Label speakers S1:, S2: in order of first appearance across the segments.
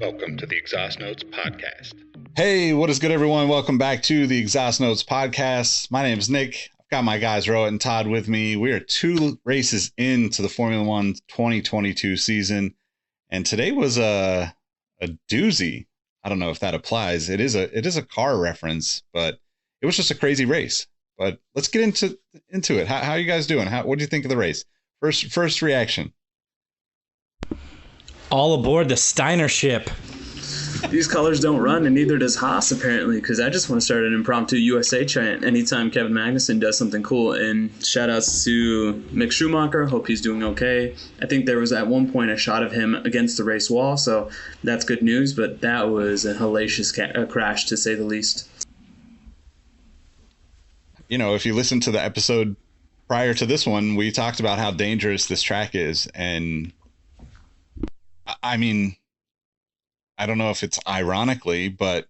S1: Welcome to the Exhaust Notes Podcast.
S2: Hey, what is good, everyone? Welcome back to the Exhaust Notes Podcast. My name is Nick. I've got my guys Rohit and Todd with me. We are 2 races into the Formula One 2022 season, and today was a doozy. I don't know if that applies. It is a car reference, but it was just a crazy race. But let's get into it. How are you guys doing? What do you think of the race? First reaction.
S3: All aboard the Steiner ship.
S4: These colors don't run, and neither does Haas, apparently, because I just want to start an impromptu USA chant anytime Kevin Magnussen does something cool. And shout-outs to Mick Schumacher. Hope he's doing okay. I think there was at one point a shot of him against the race wall, so that's good news, but that was a hellacious crash, to say the least.
S2: You know, if you listen to the episode prior to this one, we talked about how dangerous this track is, and I mean, I don't know if it's ironically, but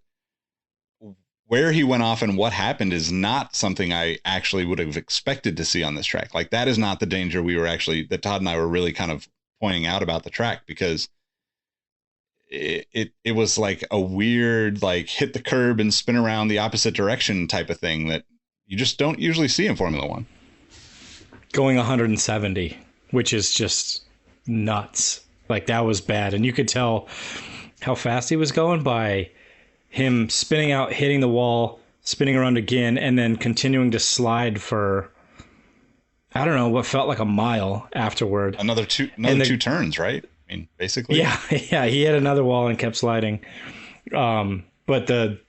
S2: where he went off and what happened is not something I actually would have expected to see on this track. Like, that is not the danger that Todd and I were really kind of pointing out about the track, because it was like a weird, like, hit the curb and spin around the opposite direction type of thing that you just don't usually see in Formula One.
S3: Going 170, which is just nuts. Like, that was bad. And you could tell how fast he was going by him spinning out, hitting the wall, spinning around again, and then continuing to slide for, I don't know, what felt like a mile afterward.
S2: Another two turns, right? I mean, basically.
S3: Yeah, he hit another wall and kept sliding. But the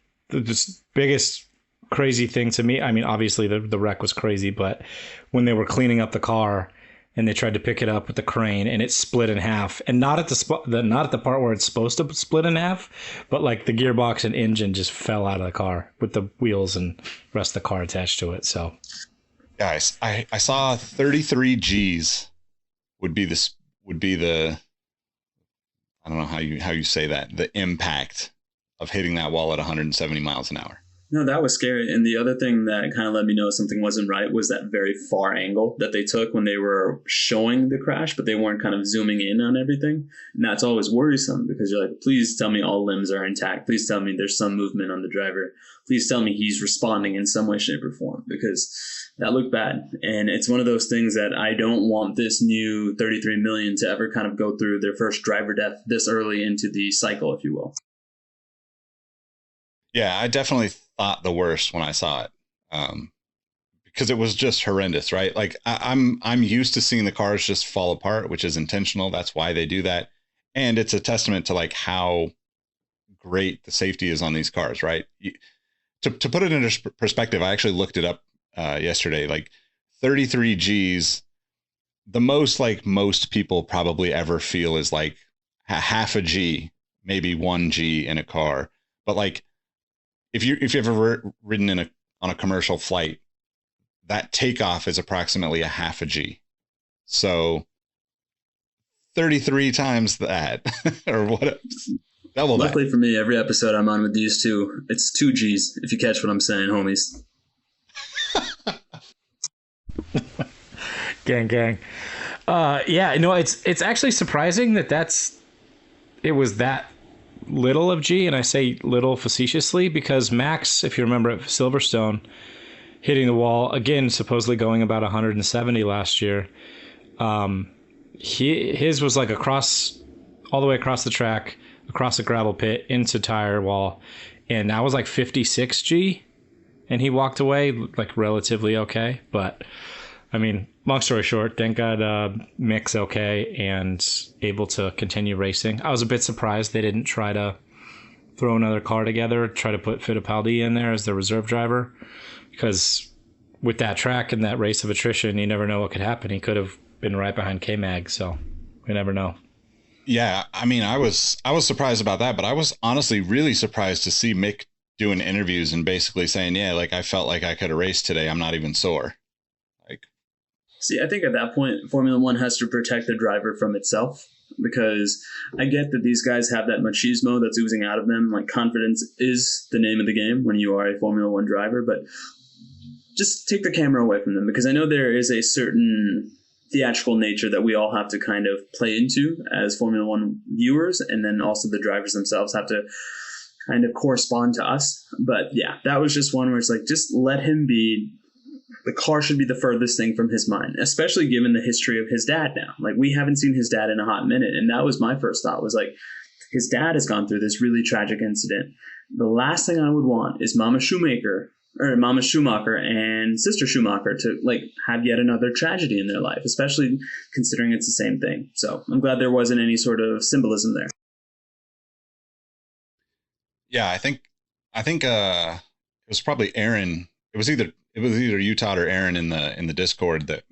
S3: biggest crazy thing to me, I mean, obviously the wreck was crazy, but when they were cleaning up the car and they tried to pick it up with the crane and it split in half, and not at the part where it's supposed to split in half, but like the gearbox and engine just fell out of the car with the wheels and rest of the car attached to it. So,
S2: guys, I saw 33 G's would be the I don't know how you say that, the impact of hitting that wall at 170 miles an hour.
S4: No, that was scary. And the other thing that kind of let me know something wasn't right was that very far angle that they took when they were showing the crash, but they weren't kind of zooming in on everything. And that's always worrisome, because you're like, please tell me all limbs are intact. Please tell me there's some movement on the driver. Please tell me he's responding in some way, shape, or form, because that looked bad. And it's one of those things that I don't want this new 33 million to ever kind of go through their first driver death this early into the cycle, if you will.
S2: Yeah, I definitely thought the worst when I saw it, because it was just horrendous, right? Like, I'm used to seeing the cars just fall apart, which is intentional. That's why they do that, and it's a testament to like how great the safety is on these cars, right? To put it into perspective, I actually looked it up yesterday. Like, 33 Gs, the most like most people probably ever feel is like half a G, maybe 1 G in a car, but like, if you've ever ridden on a commercial flight, that takeoff is approximately a half a G. So 33 times that, or what? Double that.
S4: Luckily for me, every episode I'm on with these two, it's 2 Gs, if you catch what I'm saying, homies.
S3: gang. Yeah, no, it's actually surprising that it was that little of G, and I say little facetiously, because Max, if you remember at Silverstone, hitting the wall again, supposedly going about 170 last year, his was like all the way across the track, across the gravel pit into tire wall, and that was like 56 G, and he walked away like relatively okay. But I mean, long story short, thank God Mick's okay and able to continue racing. I was a bit surprised they didn't try to throw another car together, try to put Fittipaldi in there as the reserve driver, because with that track and that race of attrition, you never know what could happen. He could have been right behind K-Mag, so we never know.
S2: Yeah, I mean, I was surprised about that, but I was honestly really surprised to see Mick doing interviews and basically saying, yeah, like, I felt like I could have raced today. I'm not even sore.
S4: See, I think at that point, Formula One has to protect the driver from itself, because I get that these guys have that machismo that's oozing out of them. Like, confidence is the name of the game when you are a Formula One driver, but just take the camera away from them, because I know there is a certain theatrical nature that we all have to kind of play into as Formula One viewers, and then also the drivers themselves have to kind of correspond to us. But yeah, that was just one where it's like, just let him be. The car should be the furthest thing from his mind, especially given the history of his dad now. Like, we haven't seen his dad in a hot minute. And that was my first thought, was like, his dad has gone through this really tragic incident. The last thing I would want is Mama Schumacher and Sister Schumacher to like have yet another tragedy in their life, especially considering it's the same thing. So I'm glad there wasn't any sort of symbolism there.
S2: Yeah, I think it was probably Aaron. It was either you, Todd, or Aaron in the Discord that,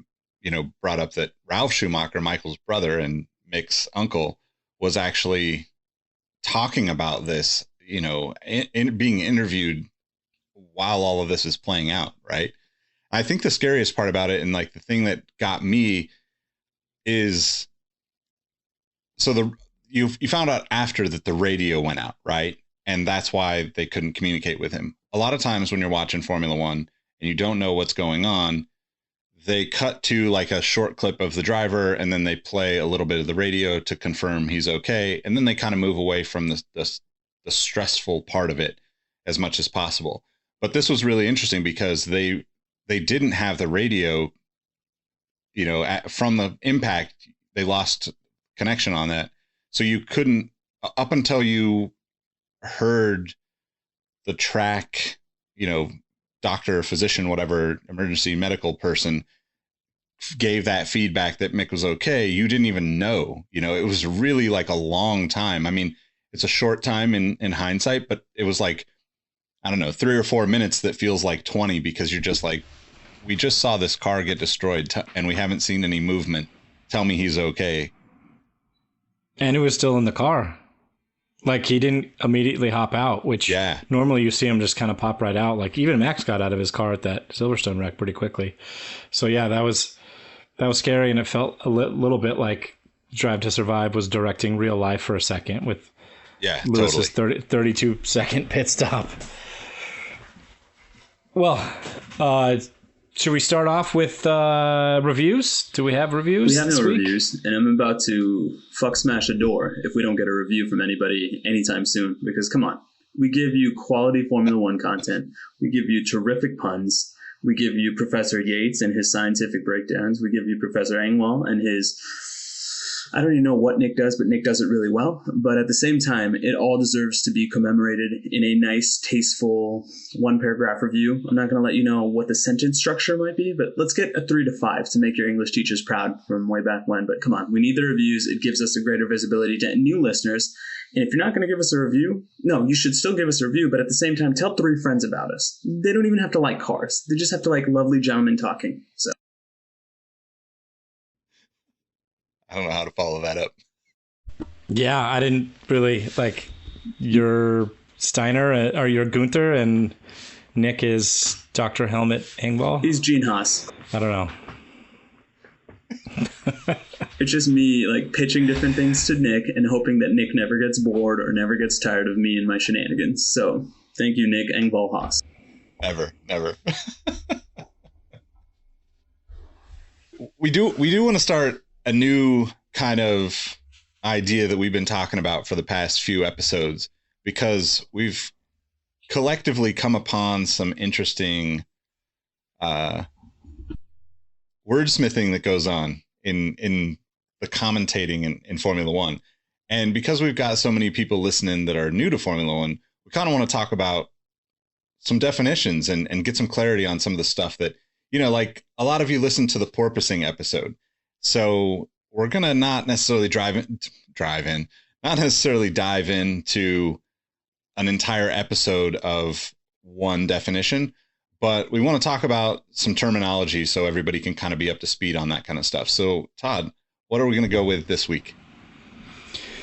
S2: you know, brought up that Ralph Schumacher, Michael's brother and Mick's uncle, was actually talking about this, you know, in being interviewed while all of this is playing out, right? I think the scariest part about it, and like the thing that got me, is you found out after that the radio went out, right? And that's why they couldn't communicate with him. A lot of times when you're watching Formula One and you don't know what's going on, they cut to like a short clip of the driver, and then they play a little bit of the radio to confirm he's okay. And then they kind of move away from the stressful part of it as much as possible. But this was really interesting because they didn't have the radio, you know, from the impact, they lost connection on that. So you couldn't, up until you heard the track, you know, doctor, physician, whatever, emergency medical person gave that feedback that Mick was okay, you didn't even know. You know, it was really like a long time. I mean, it's a short time in hindsight, but it was like, I don't know, 3 or 4 minutes that feels like 20, because you're just like, we just saw this car get destroyed and we haven't seen any movement. Tell me he's okay.
S3: And he was still in the car. Like, he didn't immediately hop out, which normally you see him just kind of pop right out. Like, even Max got out of his car at that Silverstone wreck pretty quickly. So yeah, that was scary, and it felt a little bit like Drive to Survive was directing real life for a second with Lewis's 32-second pit stop. Well, should we start off with reviews? Do we have reviews?
S4: We have no reviews, and I'm about to fuck smash a door if we don't get a review from anybody anytime soon. Because come on, we give you quality Formula One content. We give you terrific puns. We give you Professor Yates and his scientific breakdowns. We give you Professor Engvall and his... I don't even know what Nick does, but Nick does it really well. But at the same time, it all deserves to be commemorated in a nice, tasteful one-paragraph review. I'm not going to let you know what the sentence structure might be, but let's get a 3 to 5 to make your English teachers proud from way back when. But come on, we need the reviews. It gives us a greater visibility to new listeners. And if you're not going to give us a review, no, you should still give us a review. But at the same time, tell 3 friends about us. They don't even have to like cars. They just have to like lovely gentlemen talking. So.
S2: I don't know how to follow that up.
S3: Yeah, I didn't really like your Steiner or your Gunther, and Nick is Dr. Helmut Engvall.
S4: He's Gene Haas.
S3: I don't know.
S4: It's just me like pitching different things to Nick and hoping that Nick never gets bored or never gets tired of me and my shenanigans. So thank you, Nick Engvall Haas.
S2: Never. We do want to start a new kind of idea that we've been talking about for the past few episodes, because we've collectively come upon some interesting wordsmithing that goes on in the commentating in Formula One. And because we've got so many people listening that are new to Formula One, we kind of want to talk about some definitions and get some clarity on some of the stuff that, you know, like a lot of you listened to the porpoising episode. So we're going to not necessarily not necessarily dive into an entire episode of one definition, but we want to talk about some terminology so everybody can kind of be up to speed on that kind of stuff. So Todd, what are we going to go with this week?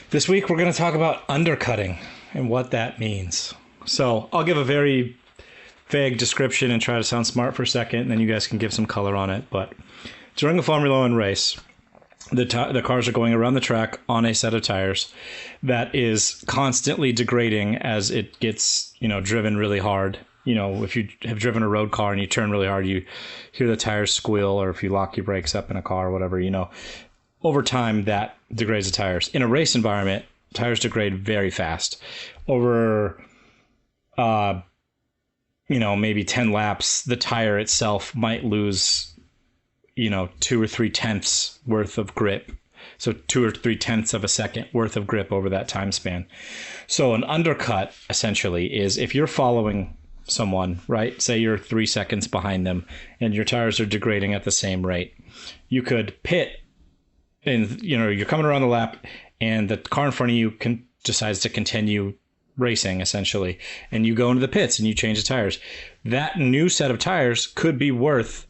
S3: This week, we're going to talk about undercutting and what that means. So I'll give a very vague description and try to sound smart for a second, and then you guys can give some color on it. But during a Formula One race, the cars are going around the track on a set of tires that is constantly degrading as it gets, you know, driven really hard if you have driven a road car and you turn really hard, you hear the tires squeal, or if you lock your brakes up in a car or whatever, over time that degrades the tires. In a race environment, tires degrade very fast. Over, maybe 10 laps, the tire itself might lose, 2 or 3 tenths worth of grip. So 2 or 3 tenths of a second worth of grip over that time span. So an undercut essentially is if you're following someone, right? Say you're 3 seconds behind them and your tires are degrading at the same rate. You could pit and, you're coming around the lap and the car in front of you decides to continue racing essentially. And you go into the pits and you change the tires. That new set of tires could be worth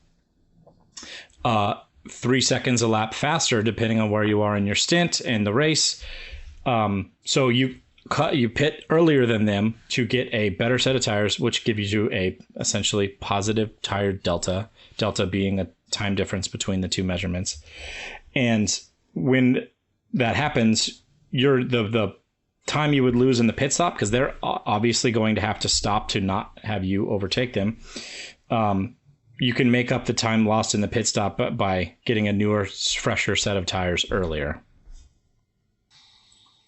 S3: 3 seconds a lap faster, depending on where you are in your stint and the race. So you pit earlier than them to get a better set of tires, which gives you a essentially positive tire delta being a time difference between the two measurements. And when that happens, the time you would lose in the pit stop, because they're obviously going to have to stop to not have you overtake them. You can make up the time lost in the pit stop by getting a newer, fresher set of tires earlier.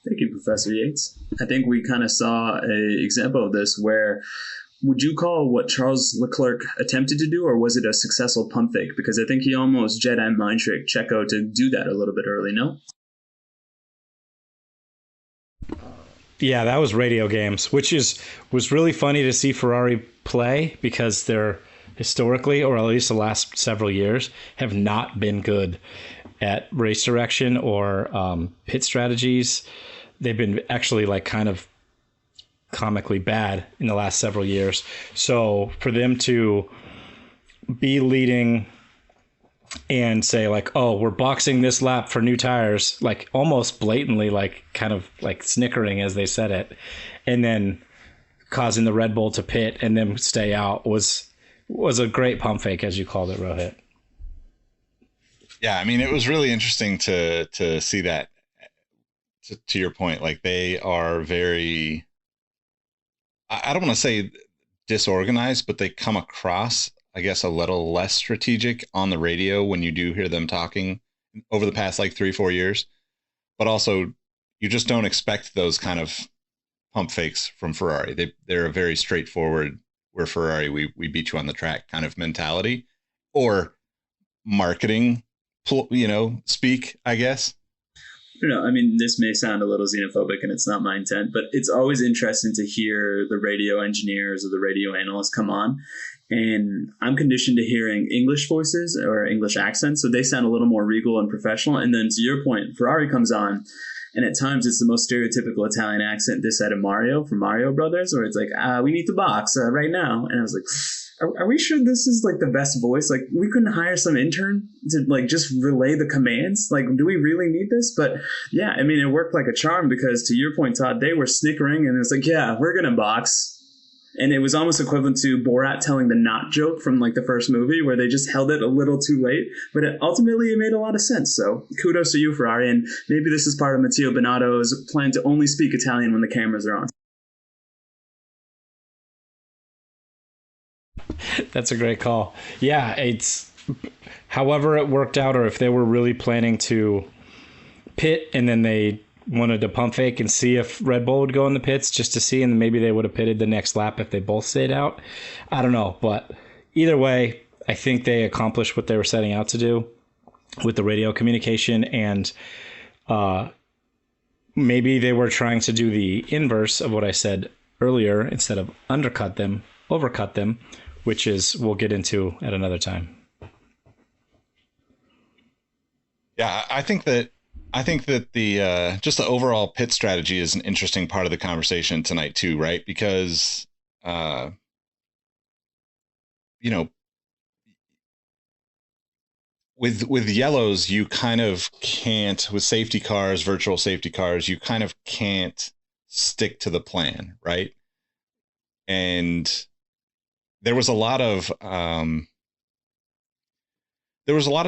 S4: Thank you, Professor Yates. I think we kind of saw an example of this where, would you call what Charles Leclerc attempted to do, or was it a successful pump fake? Because I think he almost Jedi mind tricked Checo to do that a little bit early, no?
S3: Yeah, that was radio games, which was really funny to see Ferrari play, because they're historically, or at least the last several years, have not been good at race direction or pit strategies. They've been actually kind of comically bad in the last several years. So for them to be leading and say oh, we're boxing this lap for new tires, almost blatantly, kind of snickering as they said it, and then causing the Red Bull to pit and then stay out was a great pump fake, as you called it, Rohit.
S2: Yeah, I mean, it was really interesting to see that. To your point, they are very, I don't want to say disorganized, but they come across, I guess, a little less strategic on the radio when you do hear them talking over the past 3-4 years. But also, you just don't expect those kind of pump fakes from Ferrari. They're a very straightforward, we're Ferrari, we beat you on the track kind of mentality, or marketing, speak, I guess.
S4: I mean, this may sound a little xenophobic and it's not my intent, but it's always interesting to hear the radio engineers or the radio analysts come on. And I'm conditioned to hearing English voices or English accents, so they sound a little more regal and professional. And then to your point, Ferrari comes on, and at times it's the most stereotypical Italian accent this side of Mario from Mario Brothers, where it's we need to box right now. And I was like, are we sure this is the best voice? We couldn't hire some intern to just relay the commands. Do we really need this? But yeah, I mean, it worked like a charm, because to your point, Todd, they were snickering and it was yeah, we're going to box. And it was almost equivalent to Borat telling the not joke from the first movie, where they just held it a little too late. But ultimately it made a lot of sense. So kudos to you, Ferrari. And maybe this is part of Matteo Binotto's plan to only speak Italian when the cameras are on.
S3: That's a great call. Yeah, it's however it worked out, or if they were really planning to pit and then they wanted to pump fake and see if Red Bull would go in the pits just to see, and maybe they would have pitted the next lap if they both stayed out. I don't know, but either way, I think they accomplished what they were setting out to do with the radio communication, and maybe they were trying to do the inverse of what I said earlier. Instead of undercut them, overcut them, which is we'll get into at another time.
S2: Yeah, I think that the just the overall pit strategy is an interesting part of the conversation tonight too, right? Because with yellows, you kind of can't, with safety cars, virtual safety cars, you kind of can't stick to the plan, right? And there was a lot of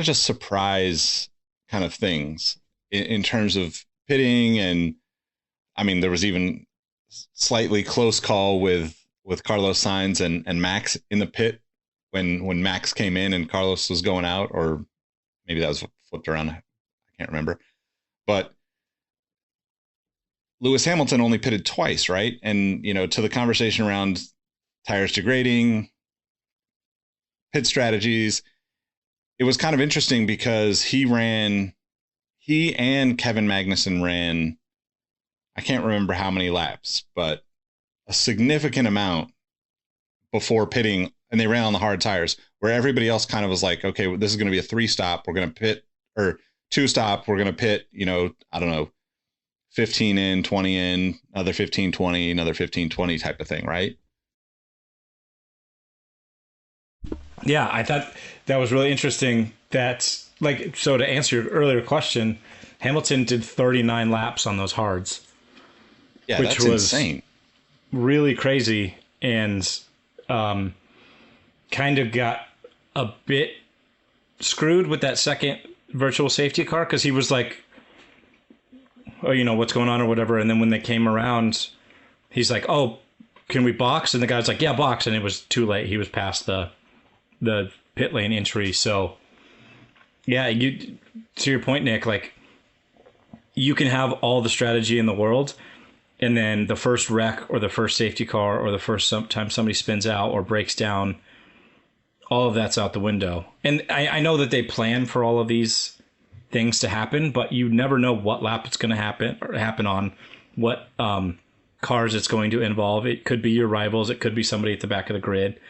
S2: just surprise kind of things in terms of pitting. And I mean, there was even slightly close call with Carlos Sainz and Max in the pit when Max came in and Carlos was going out, or maybe that was flipped around. I can't remember. But Lewis Hamilton only pitted twice, right? And, to the conversation around tires degrading, pit strategies, it was kind of interesting because he and Kevin Magnussen ran, I can't remember how many laps, but a significant amount before pitting, and they ran on the hard tires, where everybody else kind of was like, okay, well, this is going to be a 3-stop. We're going to pit, or 2-stop. We're going to pit, I don't know, 15 in, 20 in, another 15, 20, another 15, 20 type of thing, right?
S3: Yeah, I thought that was really interesting. That's so to answer your earlier question, Hamilton did 39 laps on those hards.
S2: Yeah, which was insane.
S3: Really crazy, and kind of got a bit screwed with that second virtual safety car, because he was like, oh, what's going on or whatever. And then when they came around, he's like, oh, can we box? And the guy's like, yeah, box. And it was too late. He was past the pit lane entry. So yeah, to your point, Nick, you can have all the strategy in the world, and then the first wreck or the first safety car or the first time somebody spins out or breaks down, all of that's out the window. And I know that they plan for all of these things to happen, but you never know what lap it's going to happen on, what cars it's going to involve. It could be your rivals. It could be somebody at the back of the grid.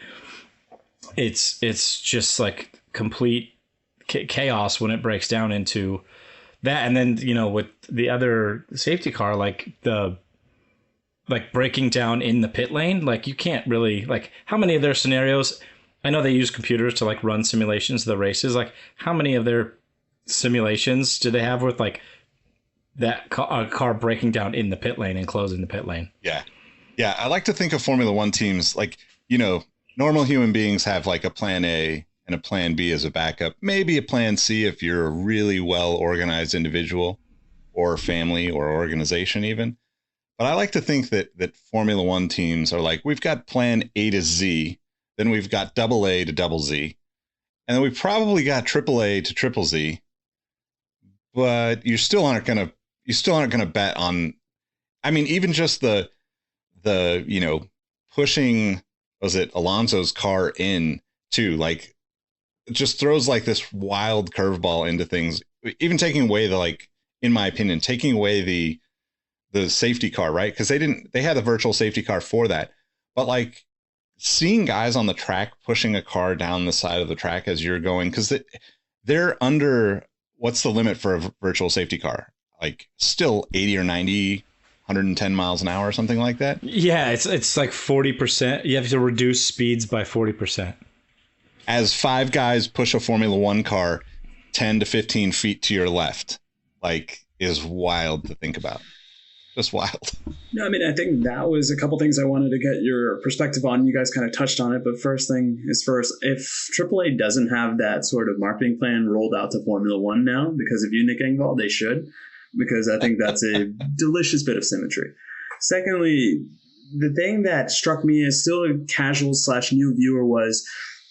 S3: It's just complete chaos when it breaks down into that. And then, with the other safety car, breaking down in the pit lane, you can't really, how many of their scenarios, I know they use computers to run simulations of the races. How many of their simulations do they have with that car breaking down in the pit lane and closing the pit lane?
S2: Yeah. I like to think of Formula One teams normal human beings have a plan A and a plan B as a backup, maybe a plan C if you're a really well organized individual or family or organization even. But I like to think that Formula One teams are we've got plan A to Z, then we've got double A to double Z, and then we probably got triple A to triple Z. But you still aren't gonna bet on. I mean, even just the pushing, was it Alonso's car in too? It just throws this wild curveball into things. Even taking away in my opinion, taking away the safety car, right? Because they had a virtual safety car for that. But seeing guys on the track pushing a car down the side of the track as you're going, because they're under, what's the limit for a virtual safety car? Still 80 or 90, 110 miles an hour or something like that?
S3: Yeah, it's 40%. You have to reduce speeds by 40%.
S2: As 5 guys push a Formula One car 10 to 15 feet to your left, is wild to think about. Just wild.
S4: No, I mean, I think that was a couple things I wanted to get your perspective on. You guys kind of touched on it, but first thing is first, if AAA doesn't have that sort of marketing plan rolled out to Formula One now, because of you, Nick Engvall, they should, because I think that's a delicious bit of symmetry. Secondly, the thing that struck me as still a casual/new viewer was,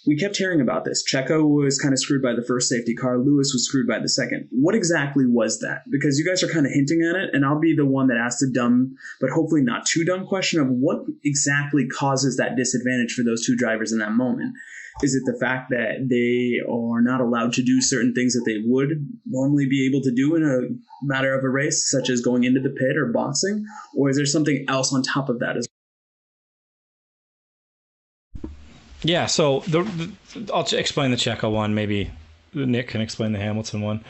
S4: we kept hearing about this. Checo was kind of screwed by the first safety car. Lewis was screwed by the second. What exactly was that? Because you guys are kind of hinting at it, and I'll be the one that asks the dumb, but hopefully not too dumb question of what exactly causes that disadvantage for those two drivers in that moment. Is it the fact that they are not allowed to do certain things that they would normally be able to do in a matter of a race, such as going into the pit or boxing? Or is there something else on top of that as well?
S3: Yeah, so I'll explain the Checo one. Maybe Nick can explain the Hamilton one.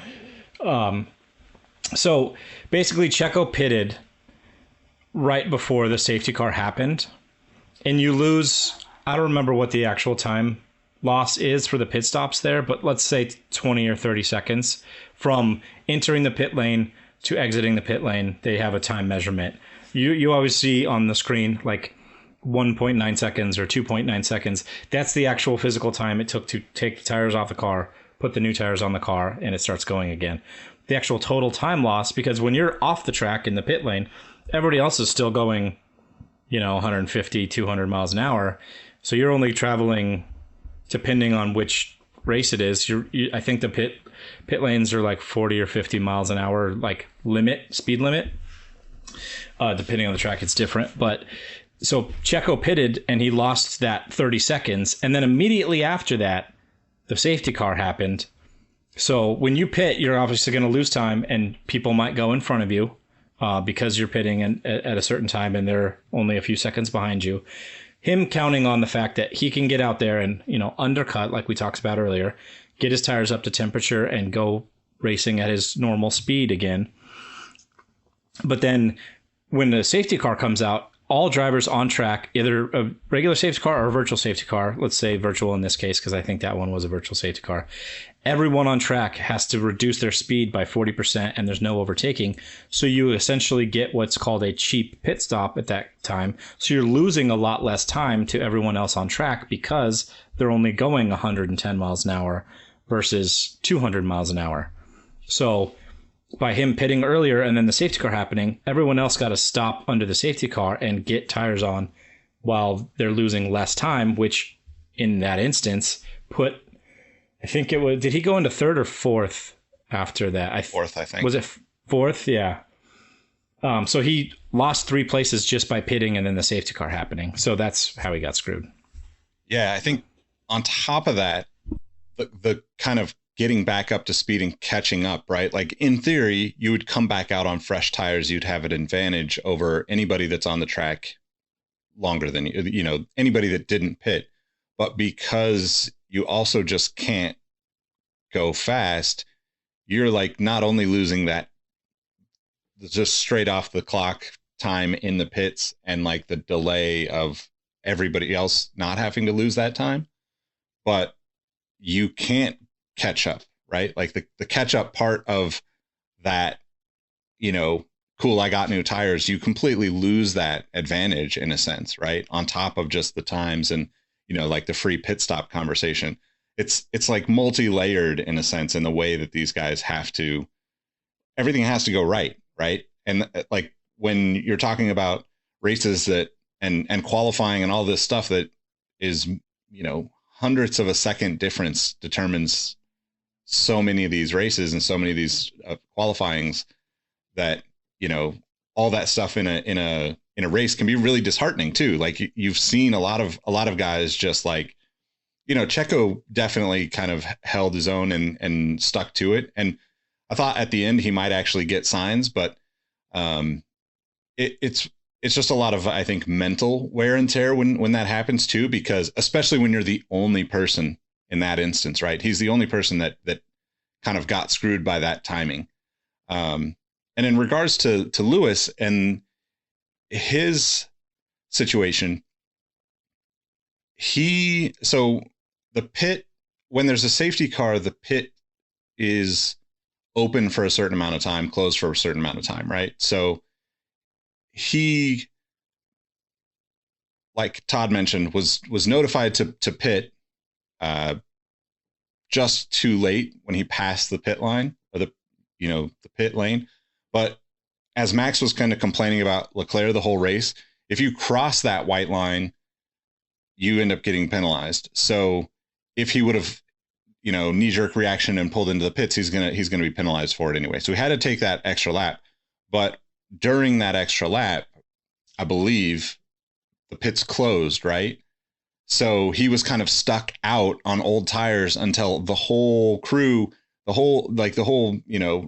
S3: So basically, Checo pitted right before the safety car happened, and you lose, I don't remember what the actual time loss is for the pit stops there, but let's say 20 or 30 seconds from entering the pit lane to exiting the pit lane. They have a time measurement. You always see on the screen 1.9 seconds or 2.9 seconds. That's the actual physical time it took to take the tires off the car, put the new tires on the car, and it starts going again. The actual total time loss, because when you're off the track in the pit lane, everybody else is still going, 150, 200 miles an hour. So you're only traveling, depending on which race it is. I think the pit lanes are like 40 or 50 miles an hour, like speed limit. Depending on the track, it's different. But so Checo pitted and he lost that 30 seconds. And then immediately after that, the safety car happened. So when you pit, you're obviously going to lose time and people might go in front of you because you're pitting at a certain time and they're only a few seconds behind you. Him counting on the fact that he can get out there and, undercut, like we talked about earlier, get his tires up to temperature and go racing at his normal speed again. But then when the safety car comes out, all drivers on track, either a regular safety car or a virtual safety car, let's say virtual in this case, because I think that one was a virtual safety car, everyone on track has to reduce their speed by 40% and there's no overtaking. So you essentially get what's called a cheap pit stop at that time. So you're losing a lot less time to everyone else on track because they're only going 110 miles an hour versus 200 miles an hour. So by him pitting earlier and then the safety car happening, everyone else got to stop under the safety car and get tires on while they're losing less time, which in that instance did he go into third or fourth after that?
S2: Fourth, I think.
S3: Was it fourth? Yeah. So he lost 3 places just by pitting and then the safety car happening. So that's how he got screwed.
S2: Yeah, I think on top of that, the kind of getting back up to speed and catching up, right? Like in theory, you would come back out on fresh tires. You'd have an advantage over anybody that's on the track longer than anybody that didn't pit. But because you also just can't go fast, you're like not only losing that just straight off the clock time in the pits and like the delay of everybody else not having to lose that time, but you can't catch up, right? Like the catch up part of that, cool, I got new tires, you completely lose that advantage in a sense, right? On top of just the times and, like the free pit stop conversation. It's like multi-layered in a sense in the way that these guys everything has to go right. And like when you're talking about races that and qualifying and all this stuff that is, hundredths of a second difference determines so many of these races and so many of these qualifyings that, all that stuff in a race can be really disheartening too. Like you've seen a lot of guys just like, Checo definitely kind of held his own and stuck to it. And I thought at the end he might actually get signs, but it's just a lot of, I think, mental wear and tear when that happens too, because especially when you're the only person in that instance, right? He's the only person that kind of got screwed by that timing. And in regards to Lewis and his situation, so the pit, when there's a safety car, the pit is open for a certain amount of time, closed for a certain amount of time, right? So he, like Todd mentioned, was notified to pit just too late when he passed the pit line or the pit lane. But as Max was kind of complaining about Leclerc the whole race, if you cross that white line, you end up getting penalized. So if he would have, knee-jerk reaction and pulled into the pits, he's gonna be penalized for it anyway. So he had to take that extra lap. But during that extra lap, I believe the pits closed, right? So he was kind of stuck out on old tires until the whole crew, the whole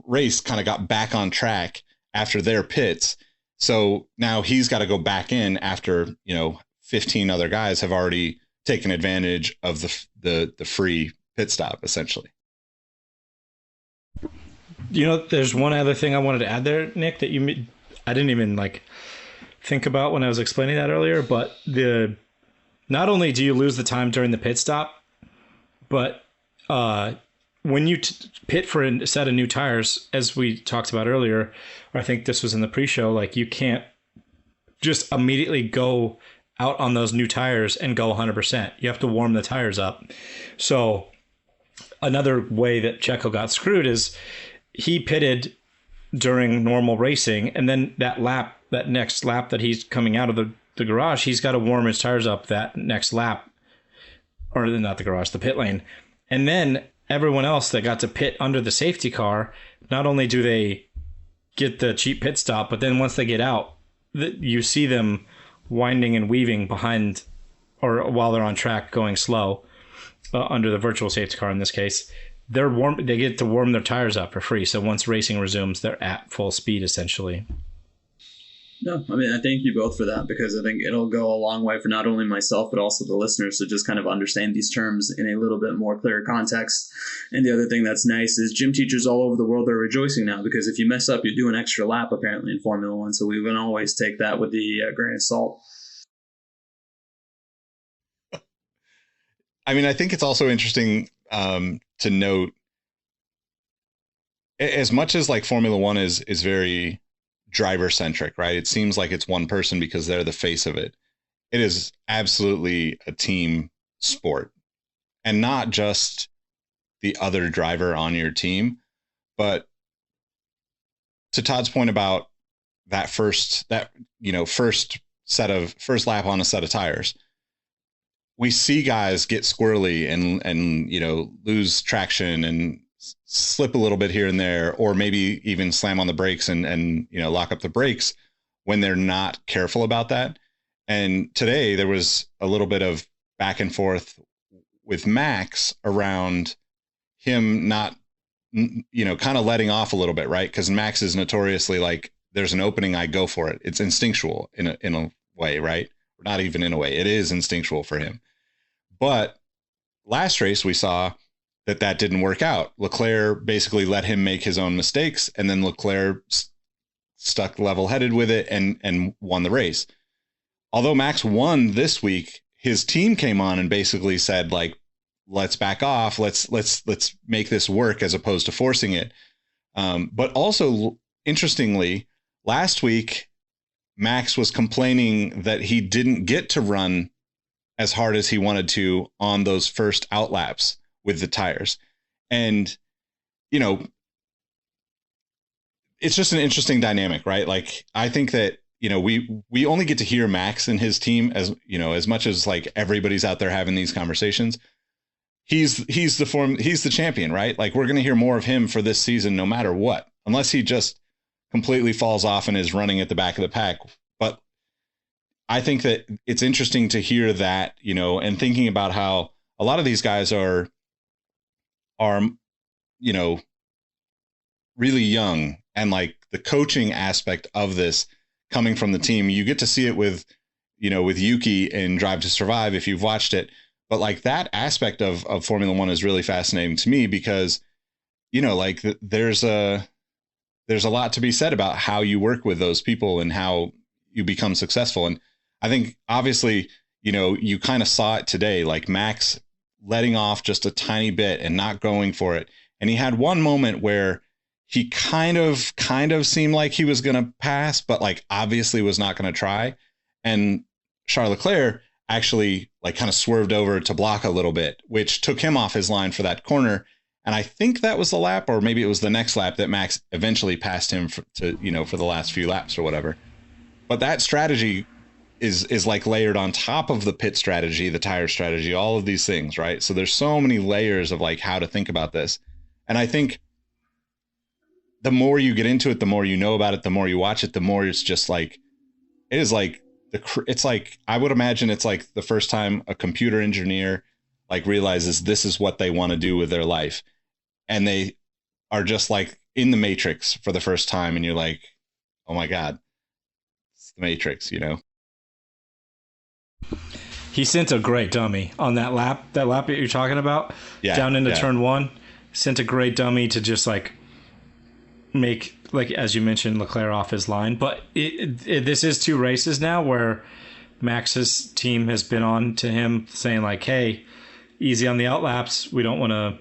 S2: race kind of got back on track after their pits. So now he's got to go back in after, 15 other guys have already taken advantage of the free pit stop, essentially.
S3: There's one other thing I wanted to add there, Nick, that I didn't even think about when I was explaining that earlier, but not only do you lose the time during the pit stop, but when you pit for a set of new tires, as we talked about earlier, or I think this was in the pre-show, you can't just immediately go out on those new tires and go 100%. You have to warm the tires up. So another way that Checo got screwed is he pitted during normal racing, and then that next lap that he's coming out of the the garage, he's got to warm his tires up that next lap, or not the garage, the pit lane. And then everyone else that got to pit under the safety car, not only do they get the cheap pit stop, but then once they get out, you see them winding and weaving behind, or while they're on track going slow, under the virtual safety car in this case. They get to warm their tires up for free. So once racing resumes, they're at full speed essentially.
S4: No, I mean, I thank you both for that, because I think it'll go a long way for not only myself, but also the listeners to just kind of understand these terms in a little bit more clear context. And the other thing that's nice is gym teachers all over the world are rejoicing now, because if you mess up, you do an extra lap apparently in Formula One. So we can always take that with the grain of salt.
S2: I mean, I think it's also interesting to note, as much as like Formula One is very driver centric, right? It seems like it's one person because they're the face of it. It is absolutely a team sport, and not just the other driver on your team, but to Todd's point about that first lap on a set of tires, we see guys get squirrely and lose traction and slip a little bit here and there, or maybe even slam on the brakes and lock up the brakes when they're not careful about that. And today there was a little bit of back and forth with Max around him not, kind of letting off a little bit, right? Because Max is notoriously like, there's an opening, I go for it. It's instinctual in a way, right? Not even in a way. It is instinctual for him. But last race, we saw that didn't work out. Leclerc basically let him make his own mistakes, and then Leclerc stuck level-headed with it and won the race. Although Max won this week, his team came on and basically said, like, let's back off. Let's make this work as opposed to forcing it. But also, interestingly, last week, Max was complaining that he didn't get to run as hard as he wanted to on those first out laps with the tires. And, it's just an interesting dynamic, right? Like, I think that, we only get to hear Max and his team as much as like everybody's out there having these conversations. He's the champion, right? Like, we're going to hear more of him for this season, no matter what, unless he just completely falls off and is running at the back of the pack. But I think that it's interesting to hear that, and thinking about how a lot of these guys are, really young, and like the coaching aspect of this coming from the team, you get to see it with Yuki in Drive to Survive, if you've watched it. But like that aspect of Formula One is really fascinating to me, because, there's a lot to be said about how you work with those people and how you become successful. And I think obviously, you kind of saw it today, like Max letting off just a tiny bit and not going for it. And he had one moment where he kind of seemed like he was going to pass, but like obviously was not going to try. And Charles Leclerc actually like kind of swerved over to block a little bit, which took him off his line for that corner. And I think that was the lap, or maybe it was the next lap, that Max eventually passed him for the last few laps or whatever. But that strategy is like layered on top of the pit strategy, the tire strategy, all of these things, right? So there's so many layers of like how to think about this. And I think the more you get into it, the more you know about it, the more you watch it, the more it's just like, it's like I would imagine it's like the first time a computer engineer like realizes this is what they want to do with their life. And they are just like in the Matrix for the first time. And you're like, oh my God, it's the Matrix,
S3: He sent a great dummy on that lap that you're talking about, down into turn one. Sent a great dummy to just like make, like, as you mentioned, Leclerc off his line. But this is two races now where Max's team has been on to him saying like, hey, easy on the out laps. We don't want to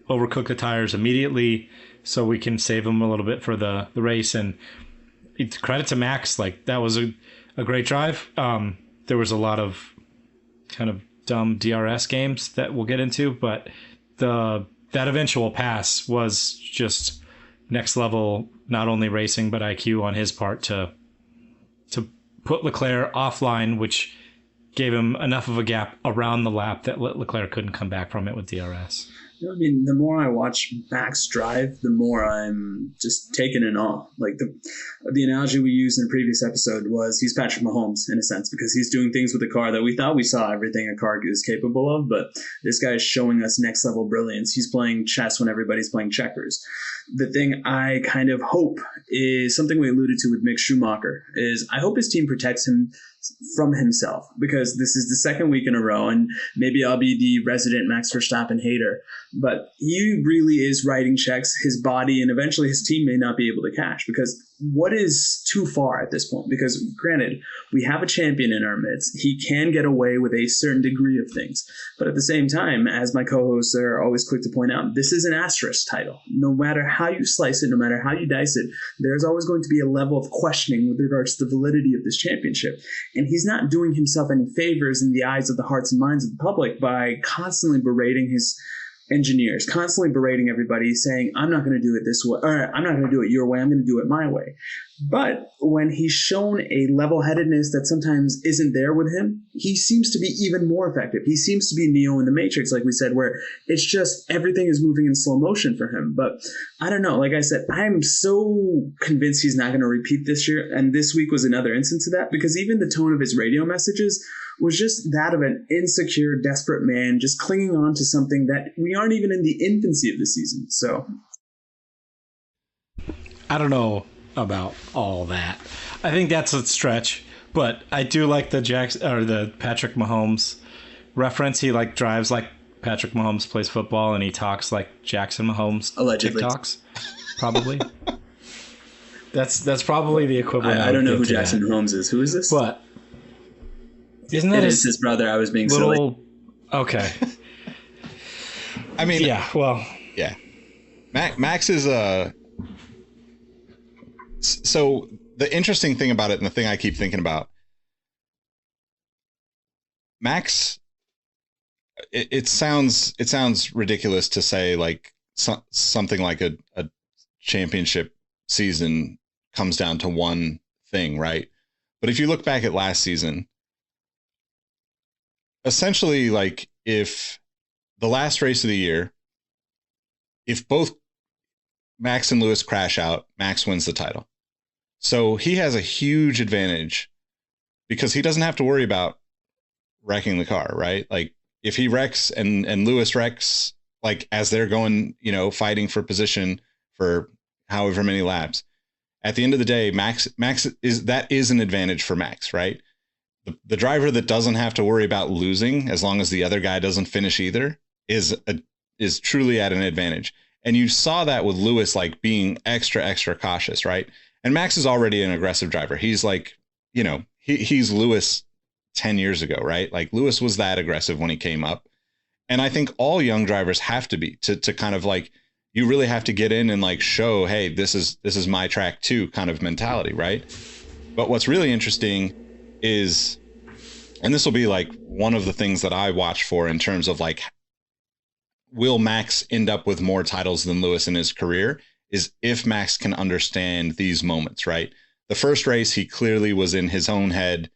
S3: overcook the tires immediately, so we can save them a little bit for the race. And credit to Max, like that was a great drive. There was a lot of kind of dumb DRS games that we'll get into, but that eventual pass was just next level, not only racing but IQ on his part to put Leclerc offline, which gave him enough of a gap around the lap that Leclerc couldn't come back from it with DRS.
S4: I mean, the more I watch Max drive, the more I'm just taken in awe. Like the analogy we used in the previous episode was he's Patrick Mahomes in a sense, because he's doing things with the car that we thought we saw everything a car is capable of, but this guy is showing us next level brilliance. He's playing chess when everybody's playing checkers. The thing I kind of hope is something we alluded to with Mick Schumacher is I hope his team protects him from himself, because this is the second week in a row, and maybe I'll be the resident Max Verstappen hater, but he really is writing checks, his body, and eventually his team may not be able to cash, because what is too far at this point? Because granted, we have a champion in our midst. He can get away with a certain degree of things. But at the same time, as my co-hosts are always quick to point out, this is an asterisk title. No matter how you slice it, no matter how you dice it, there's always going to be a level of questioning with regards to the validity of this championship. And he's not doing himself any favors in the eyes of the hearts and minds of the public by constantly berating his engineers, constantly berating everybody, saying, I'm not going to do it this way, or I'm not going to do it your way, I'm going to do it my way. But when he's shown a level-headedness that sometimes isn't there with him, he seems to be even more effective. He seems to be Neo in the Matrix, like we said, where it's just everything is moving in slow motion for him. But I don't know. Like I said, I'm so convinced he's not going to repeat this year. And this week was another instance of that, because even the tone of his radio messages was just that of an insecure, desperate man just clinging on to something that we aren't even in the infancy of the season. So
S3: I don't know about all that. I think that's a stretch, but I do like the Patrick Mahomes reference. He like drives like Patrick Mahomes plays football, and he talks like Jackson Mahomes
S4: allegedly
S3: TikToks. Probably. That's probably the equivalent.
S4: I don't know who Jackson Mahomes is. Who is this?
S3: But isn't that
S4: his brother? I was being silly.
S3: Okay.
S2: I mean,
S3: yeah. Well,
S2: yeah. Max is a. So the interesting thing about it, and the thing I keep thinking about, Max, it sounds ridiculous to say like something like a championship season comes down to one thing, right? But if you look back at last season, essentially, like if the last race of the year, if both Max and Lewis crash out, Max wins the title. So he has a huge advantage because he doesn't have to worry about wrecking the car, right? Like if he wrecks and Lewis wrecks, like as they're going, fighting for position for however many laps, at the end of the day, Max is an advantage for Max, right? The driver that doesn't have to worry about losing as long as the other guy doesn't finish either is truly at an advantage. And you saw that with Lewis, like being extra cautious, right? And Max is already an aggressive driver. He's like, he's Lewis 10 years ago, right? Like Lewis was that aggressive when he came up. And I think all young drivers have to be to kind of like, you really have to get in and like show, hey, this is my track too kind of mentality, right? But what's really interesting is, and this will be like one of the things that I watch for in terms of like, will Max end up with more titles than Lewis in his career, is if Max can understand these moments, right? The first race, he clearly was in his own head,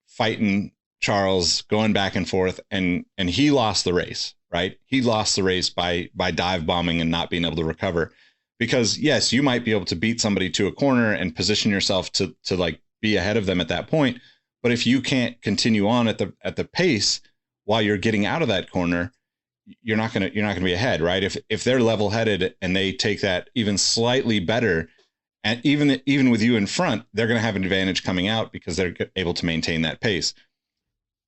S2: fighting Charles, going back and forth, and he lost the race, right? He lost the race by dive bombing and not being able to recover. Because yes, you might be able to beat somebody to a corner and position yourself to like be ahead of them at that point. But if you can't continue on at the pace while you're getting out of that corner, you're not gonna be ahead, right? If they're level headed and they take that even slightly better, and even with you in front, they're gonna have an advantage coming out because they're able to maintain that pace,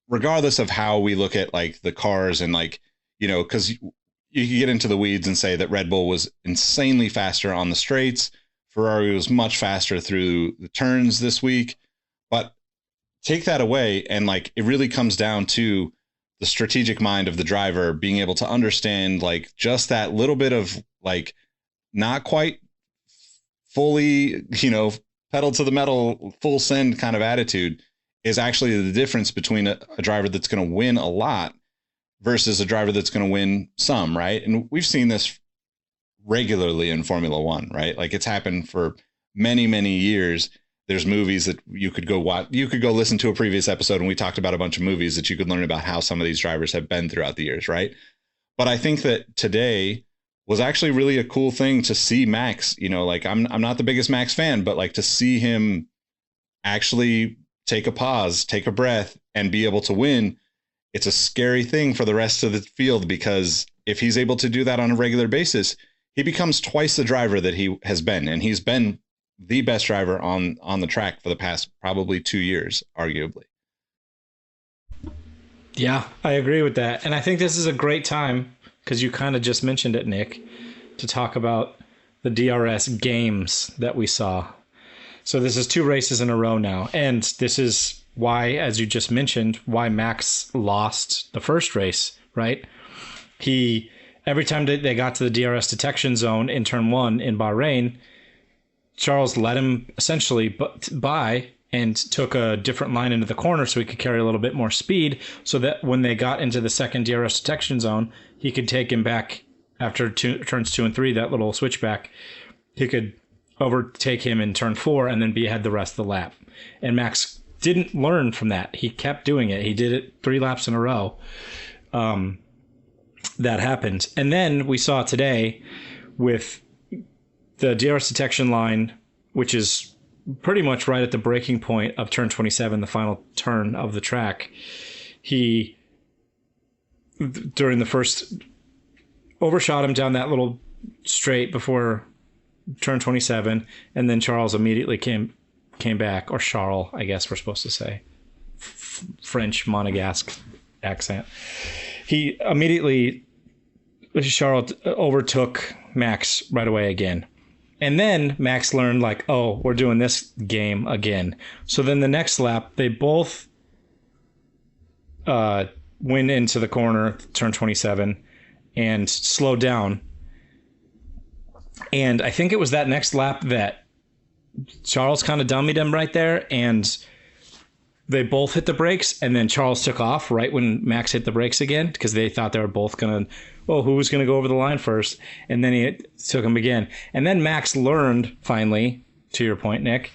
S2: regardless of how we look at like the cars and like because you can get into the weeds and say that Red Bull was insanely faster on the straights, Ferrari was much faster through the turns this week, but take that away and like it really comes down to the strategic mind of the driver being able to understand like just that little bit of like not quite fully, pedal to the metal, full send kind of attitude is actually the difference between a driver that's going to win a lot versus a driver that's going to win some, right? And we've seen this regularly in Formula One, right? Like it's happened for many, many years There's movies that you could go watch. You could go listen to a previous episode, and we talked about a bunch of movies that you could learn about how some of these drivers have been throughout the years, right? But I think that today was actually really a cool thing to see Max. You know, like I'm not the biggest Max fan, but like to see him actually take a pause, take a breath, and be able to win. It's a scary thing for the rest of the field, because if he's able to do that on a regular basis, he becomes twice the driver that he has been. And he's been the best driver on the track for the past probably 2 years, arguably.
S3: Yeah, I agree with that. And I think this is a great time, because you kind of just mentioned it, Nick, to talk about the DRS games that we saw. So this is 2 races in a row now. And this is why, as you just mentioned, why Max lost the first race, right? Every time they got to the DRS detection zone in turn 1 in Bahrain, Charles let him essentially by and took a different line into the corner so he could carry a little bit more speed, so that when they got into the second DRS detection zone, he could take him back after turns 2 and 3, that little switchback. He could overtake him in turn 4 and then be ahead the rest of the lap. And Max didn't learn from that. He kept doing it. He did it 3 laps in a row. That happened. And then we saw today with the DRS detection line, which is pretty much right at the breaking point of turn 27, the final turn of the track. He, during the first, overshot him down that little straight before turn 27, and then Charles immediately came back, or Charles, I guess we're supposed to say, French Monegasque accent. He immediately, Charles overtook Max right away again. And then Max learned, like, oh, we're doing this game again. So then the next lap, they both went into the corner, turn 27, and slowed down. And I think it was that next lap that Charles kind of dummied him right there, and they both hit the brakes, and then Charles took off right when Max hit the brakes again, because they thought they were both going to, who was going to go over the line first? And then he took him again. And then Max learned, finally, to your point, Nick,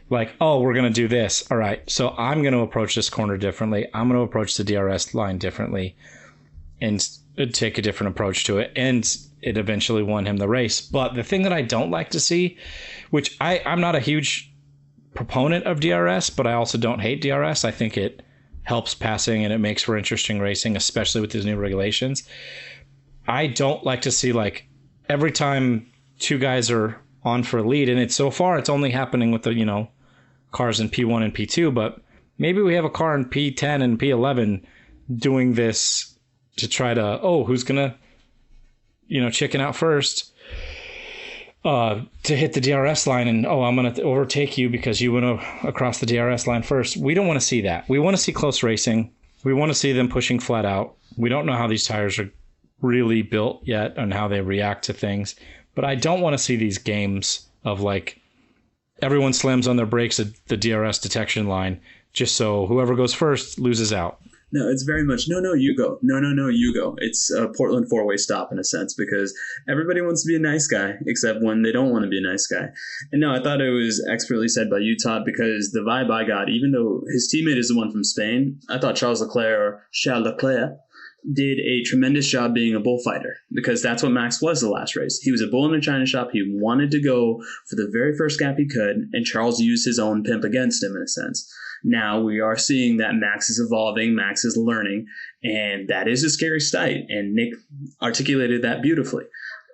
S3: like, oh, we're going to do this. All right, so I'm going to approach this corner differently. I'm going to approach the DRS line differently and take a different approach to it. And it eventually won him the race. But the thing that I don't like to see, which I'm not a huge proponent of DRS, but I also don't hate DRS. I think it helps passing and it makes for interesting racing, especially with these new regulations. I don't like to see, like, every time 2 guys are on for a lead, and it's so far it's only happening with the cars in P1 and P2, but maybe we have a car in P10 and P11 doing this to try to, who's gonna chicken out first to hit the DRS line, and I'm going to overtake you because you went across the DRS line first. We don't want to see that. We want to see close racing. We want to see them pushing flat out. We don't know how these tires are really built yet and how they react to things, but I don't want to see these games of, like, everyone slams on their brakes at the DRS detection line just so whoever goes first loses out.
S4: No, it's very much, no, you go. No, you go. It's a Portland four-way stop in a sense, because everybody wants to be a nice guy, except when they don't want to be a nice guy. And no, I thought it was expertly said by you, Todd, because the vibe I got, even though his teammate is the one from Spain, I thought Charles Leclerc did a tremendous job being a bullfighter, because that's what Max was the last race. He was a bull in a china shop. He wanted to go for the very first gap he could, and Charles used his own pimp against him in a sense. Now we are seeing that Max is evolving, Max is learning, and that is a scary sight, and Nick articulated that beautifully.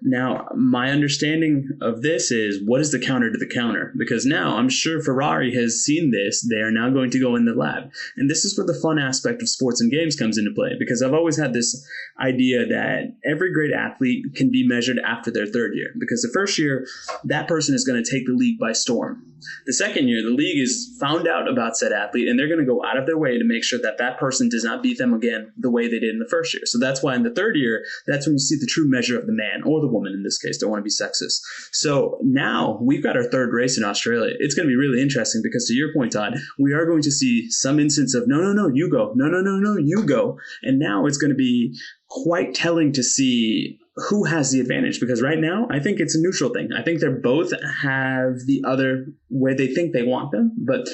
S4: Now, my understanding of this is, what is the counter to the counter? Because now I'm sure Ferrari has seen this. They are now going to go in the lab. And this is where the fun aspect of sports and games comes into play, because I've always had this idea that every great athlete can be measured after their third year, because the first year, that person is going to take the league by storm. The second year, the league is found out about said athlete, and they're going to go out of their way to make sure that that person does not beat them again the way they did in the first year. So that's why in the third year, that's when you see the true measure of the man, or the woman in this case. Don't want to be sexist. So now we've got our third race in Australia. It's going to be really interesting, because to your point, Todd, we are going to see some instance of no, you go. No, you go. And now it's going to be quite telling to see who has the advantage, because right now I think it's a neutral thing. I think they're both have the other where they think they want them, but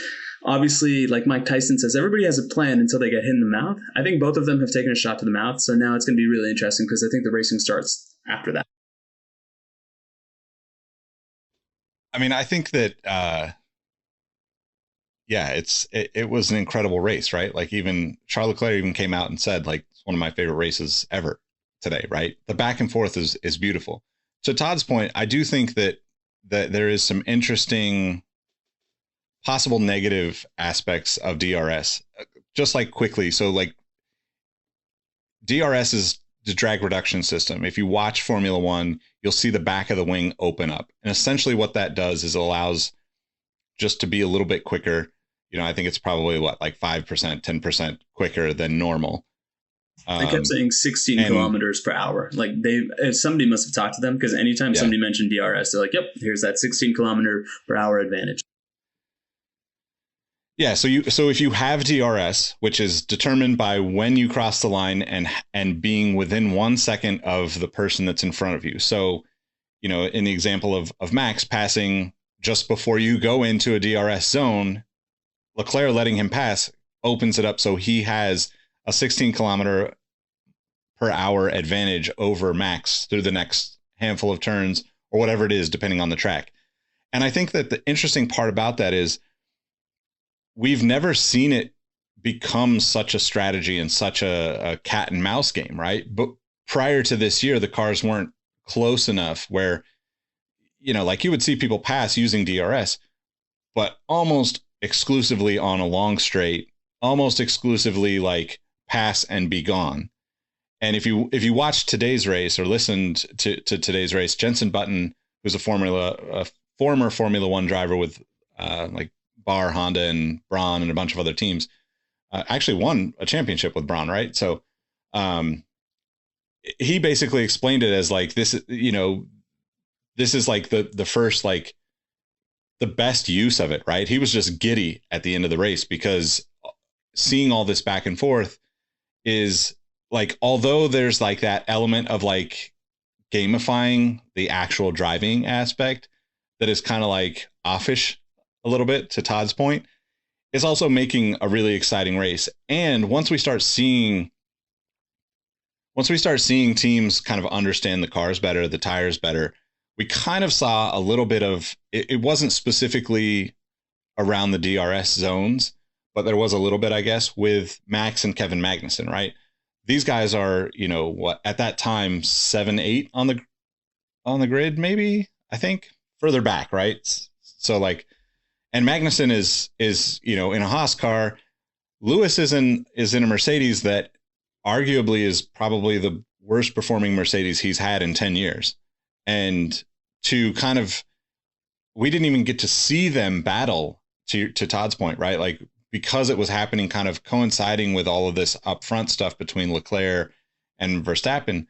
S4: obviously, like Mike Tyson says, everybody has a plan until they get hit in the mouth. I think both of them have taken a shot to the mouth, so now it's going to be really interesting because I think the racing starts after that.
S2: I mean, I think that it was an incredible race, right? Like even Charles Leclerc even came out and said, like, it's one of my favorite races ever today, right? The back and forth is beautiful. To Todd's point, I do think that there is some interesting possible negative aspects of DRS, just like quickly. So like DRS is the drag reduction system. If you watch Formula One, you'll see the back of the wing open up. And essentially what that does is it allows just to be a little bit quicker. You know, I think it's probably like 5%, 10% quicker than normal.
S4: They kept saying 16 kilometers per hour. Like somebody must have talked to them, because anytime somebody mentioned DRS, they're like, yep, here's that 16 kilometer per hour advantage.
S2: Yeah, so if you have DRS, which is determined by when you cross the line and being within 1 second of the person that's in front of you. So, you know, in the example of Max passing just before you go into a DRS zone, Leclerc letting him pass opens it up so he has a 16 kilometer per hour advantage over Max through the next handful of turns or whatever it is, depending on the track. And I think that the interesting part about that is we've never seen it become such a strategy and such a cat and mouse game, right? But prior to this year, the cars weren't close enough where, you know, like you would see people pass using DRS, but almost exclusively on a long straight, almost exclusively like pass and be gone. And if you watched today's race or listened to today's race, Jenson Button, who's a former Formula One driver with like Bar, Honda, and Braun, and a bunch of other teams, actually won a championship with Braun, right? So he basically explained it as like this, you know, this is like the first, like the best use of it, right? He was just giddy at the end of the race because seeing all this back and forth is like, although there's like that element of like gamifying the actual driving aspect that is kind of like offish a little bit, to Todd's point, is also making a really exciting race. And once we start seeing teams kind of understand the cars better, the tires better, we kind of saw a little bit of it wasn't specifically around the DRS zones, but there was a little bit, I guess, with Max and Kevin Magnussen, right? These guys are, you know, what at that time 7, 8 on the grid, maybe, I think, further back, right? So like, and Magnussen is you know, in a Haas car. Lewis is in a Mercedes that arguably is probably the worst performing Mercedes he's had in 10 years. And to kind of, we didn't even get to see them battle, to Todd's point, right? Like, because it was happening kind of coinciding with all of this upfront stuff between Leclerc and Verstappen,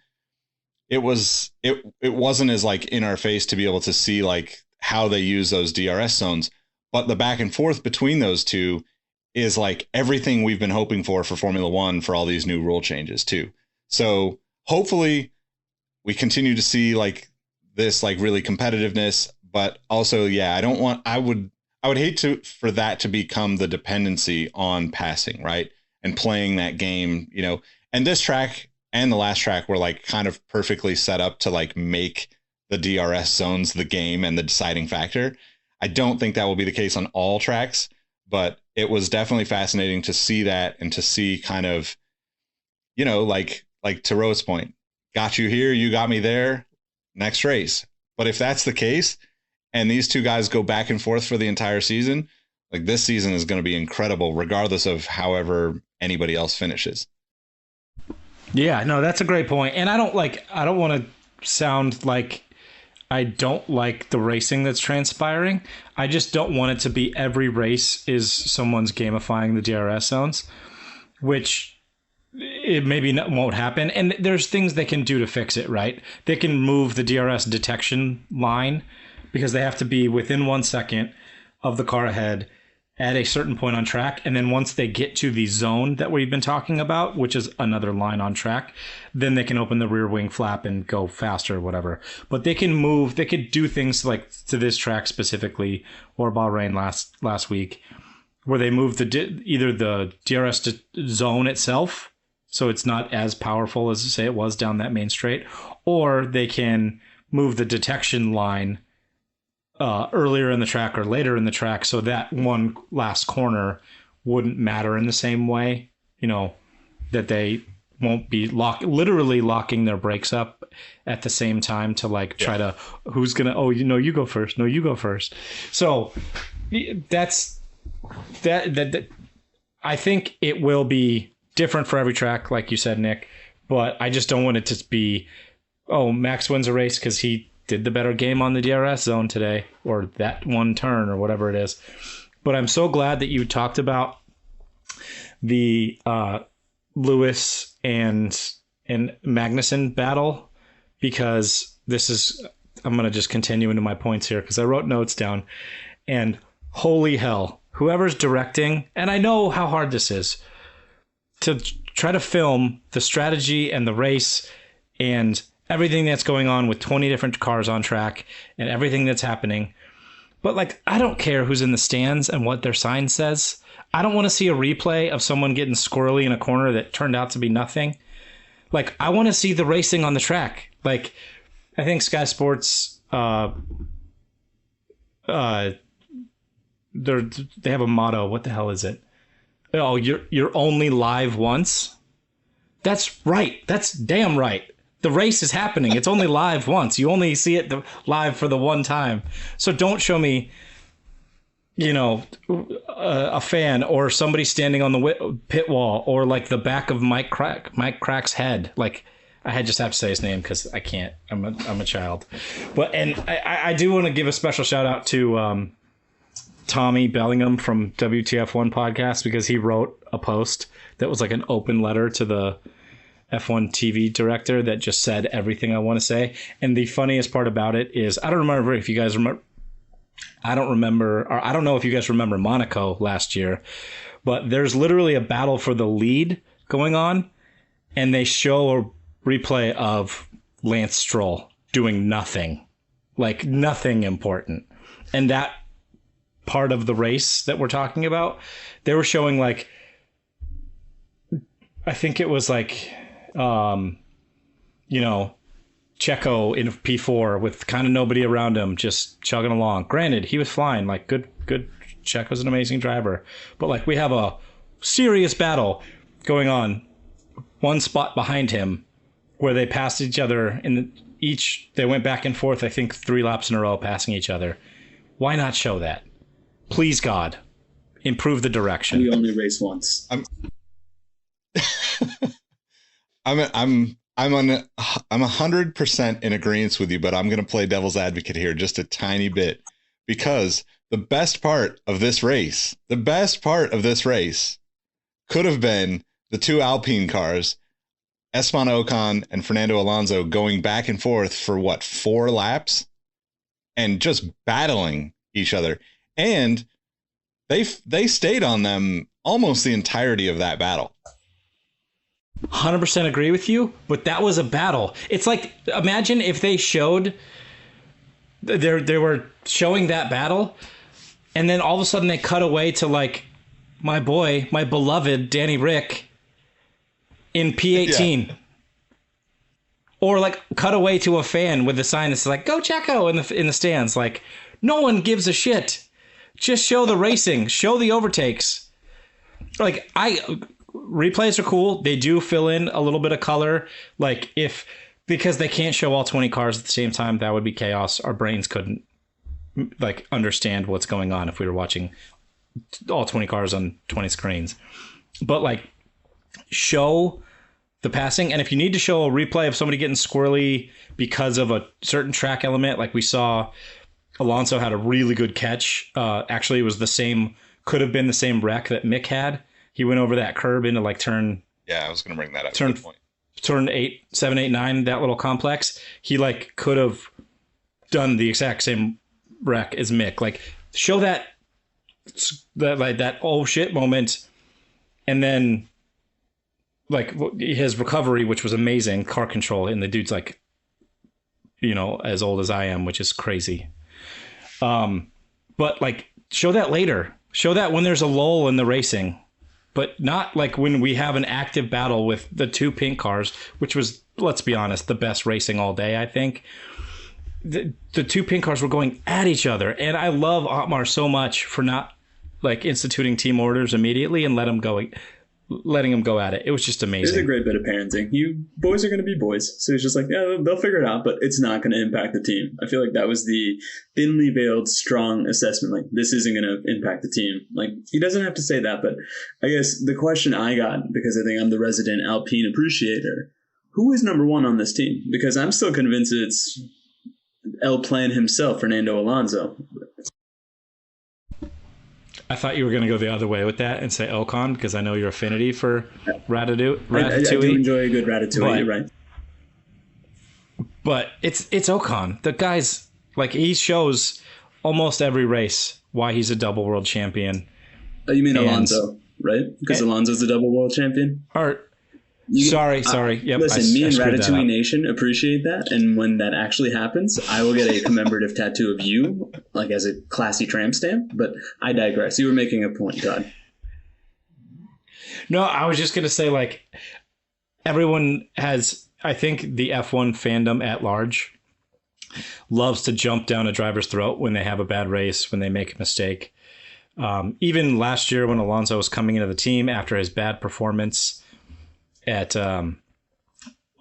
S2: it wasn't as like in our face to be able to see like how they use those DRS zones. But the back and forth between those two is like everything we've been hoping for Formula One for all these new rule changes too. So hopefully we continue to see like this like really competitiveness, but also, yeah, I would hate for that to become the dependency on passing, right? And playing that game, you know, and this track and the last track were like kind of perfectly set up to like make the DRS zones the game and the deciding factor. I don't think that will be the case on all tracks, but it was definitely fascinating to see that and to see kind of, you know, like to Rohit's point, got you here, you got me there, next race. But if that's the case, and these two guys go back and forth for the entire season, like this season is going to be incredible, regardless of however anybody else finishes.
S3: Yeah, no, that's a great point. And I don't want to sound like I don't like the racing that's transpiring. I just don't want it to be every race is someone's gamifying the DRS zones, which it maybe won't happen. And there's things they can do to fix it, right? They can move the DRS detection line because they have to be within 1 second of the car ahead. at a certain point on track, and then once they get to the zone that we've been talking about, which is another line on track, then they can open the rear wing flap and go faster or whatever. But they can move, they could do things like to this track specifically, or Bahrain last week, where they move either the DRS zone itself, so it's not as powerful as, say, it was down that main straight, or they can move the detection line earlier in the track or later in the track, so that one last corner wouldn't matter in the same way, that they won't be literally locking their brakes up at the same time to try to, who's gonna, you go first, no, you go first. So that's that I think it will be different for every track, like you said, Nick, but I just don't want it to be, Max wins a race because he did the better game on the DRS zone today, or that one turn, or whatever it is. But I'm so glad that you talked about the Lewis and Magnussen battle, because I'm going to just continue into my points here, because I wrote notes down, and holy hell, whoever's directing, and I know how hard this is, to try to film the strategy and the race and everything that's going on with 20 different cars on track and everything that's happening. But I don't care who's in the stands and what their sign says. I don't want to see a replay of someone getting squirrely in a corner that turned out to be nothing. I want to see the racing on the track. I think Sky Sports, they have a motto. What the hell is it? Oh, you're only live once. That's right. That's damn right. The race is happening. It's only live once. You only see it live for the one time. So don't show me, a fan or somebody standing on the pit wall, or the back of Mike Crack's head. I just have to say his name because I can't. I'm a child. But I do want to give a special shout out to Tommy Bellingham from WTF1 podcast, because he wrote a post that was an open letter to the F1 TV director that just said everything I want to say. And the funniest part about it is, I don't remember if you guys remember, I don't know if you guys remember Monaco last year, but there's literally a battle for the lead going on, and they show a replay of Lance Stroll doing nothing, nothing important. And that part of the race that we're talking about, they were showing I think it was Checo in P4 with kind of nobody around him, just chugging along. Granted, he was flying, good. Checo's an amazing driver, but we have a serious battle going on one spot behind him, where they passed each other they went back and forth, I think 3 laps in a row, passing each other. Why not show that? Please, God, improve the direction.
S4: We only race once.
S2: I'm 100% in agreement with you, but I'm going to play devil's advocate here just a tiny bit, because the best part of this race could have been the 2 Alpine cars, Esteban Ocon and Fernando Alonso, going back and forth for 4 laps and just battling each other. And they stayed on them almost the entirety of that battle.
S3: 100% agree with you, but that was a battle. It's imagine if they showed, they were showing that battle, and then all of a sudden they cut away to my beloved Danny Rick in P18. Yeah. Or cut away to a fan with a sign that's "Go Checo" in the stands. No one gives a shit. Just show the racing, show the overtakes. Replays are cool. They do fill in a little bit of color. Because they can't show all 20 cars at the same time, that would be chaos. Our brains couldn't understand what's going on if we were watching all 20 cars on 20 screens. But show the passing. And if you need to show a replay of somebody getting squirrely because of a certain track element, we saw Alonso had a really good catch. Actually, it was could have been the same wreck that Mick had. He went over that curb into turn.
S2: Yeah, I was going to bring that up.
S3: Turn 7, 8, 9, that little complex. He could have done the exact same wreck as Mick. Show that that oh shit moment, and then like his recovery, which was amazing, car control, and the dude's like, as old as I am, which is crazy. But like, show that later. Show that when there's a lull in the racing, but not like when we have an active battle with the two pink cars, which was, let's be honest, the best racing all day, I think. The two pink cars were going at each other, and I love Otmar so much for not like instituting team orders immediately and letting him go at it. It was just amazing.
S4: It's a great bit of parenting. You boys are going to be boys, so he's just like, yeah, they'll figure it out, but it's not going to impact the team. I feel like that was the thinly veiled, strong assessment. Like, this isn't going to impact the team. Like, he doesn't have to say that, but I guess the question I got, because I think I'm the resident Alpine appreciator, who is number one on this team? Because I'm still convinced it's El Plan himself, Fernando Alonso.
S3: I thought you were going to go the other way with that and say Ocon, because I know your affinity for Ratatouille.
S4: I do enjoy a good Ratatouille, right?
S3: But it's Ocon. The guy's like, he shows almost every race why he's a double world champion.
S4: Oh, you mean Alonso, right? Because Alonso's a double world champion?
S3: Sorry. Yep,
S4: listen, me and Ratatouille Nation appreciate that, and when that actually happens, I will get a commemorative tattoo of you, like as a classy tramp stamp, but I digress. You were making a point, Todd.
S3: No, I was just going to say, like, everyone has, I think the F1 fandom at large loves to jump down a driver's throat when they have a bad race, when they make a mistake. Even last year when Alonso was coming into the team after his bad performance at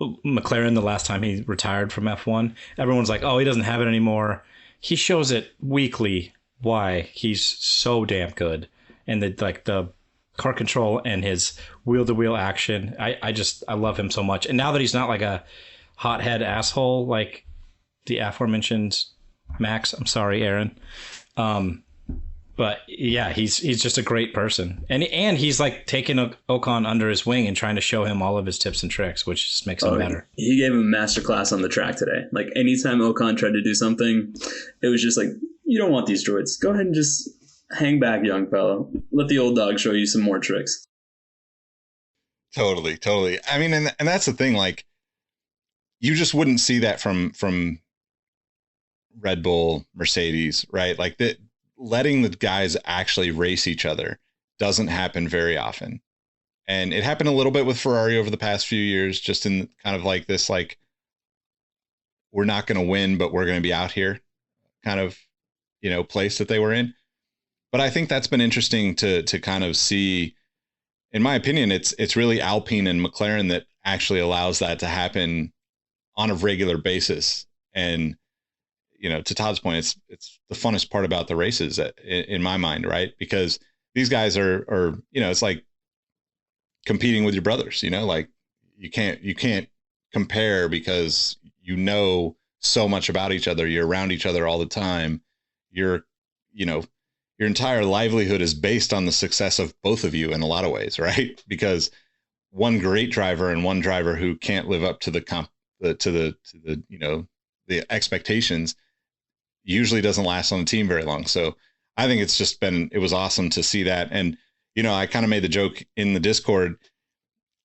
S3: McLaren the last time he retired from F1, everyone's like, oh, he doesn't have it anymore. He shows it weekly why he's so damn good, and the car control and his wheel-to-wheel action. I love him so much. And now that he's not like a hothead asshole like the aforementioned Max, I'm sorry, Aaron, but yeah, he's just a great person, and he's like taking Ocon under his wing and trying to show him all of his tips and tricks, which just makes him better. He
S4: gave him a masterclass on the track today. Like, anytime Ocon tried to do something, it was just like, you don't want these droids. Go ahead and just hang back, young fellow. Let the old dog show you some more tricks.
S2: Totally. I mean, and that's the thing. Like, you just wouldn't see that from Red Bull, Mercedes, right? Like that. Letting the guys actually race each other doesn't happen very often. And it happened a little bit with Ferrari over the past few years, just in kind of like this, like, we're not going to win, but we're going to be out here kind of, place that they were in. But I think that's been interesting to kind of see. In my opinion, it's really Alpine and McLaren that actually allows that to happen on a regular basis. And to Todd's point, it's the funnest part about the races in my mind, right? Because these guys are it's like competing with your brothers, like you can't compare because so much about each other. You're around each other all the time. Your entire livelihood is based on the success of both of you in a lot of ways, right? Because one great driver and one driver who can't live up to the expectations usually doesn't last on the team very long. So I think it was awesome to see that. And, I kind of made the joke in the Discord,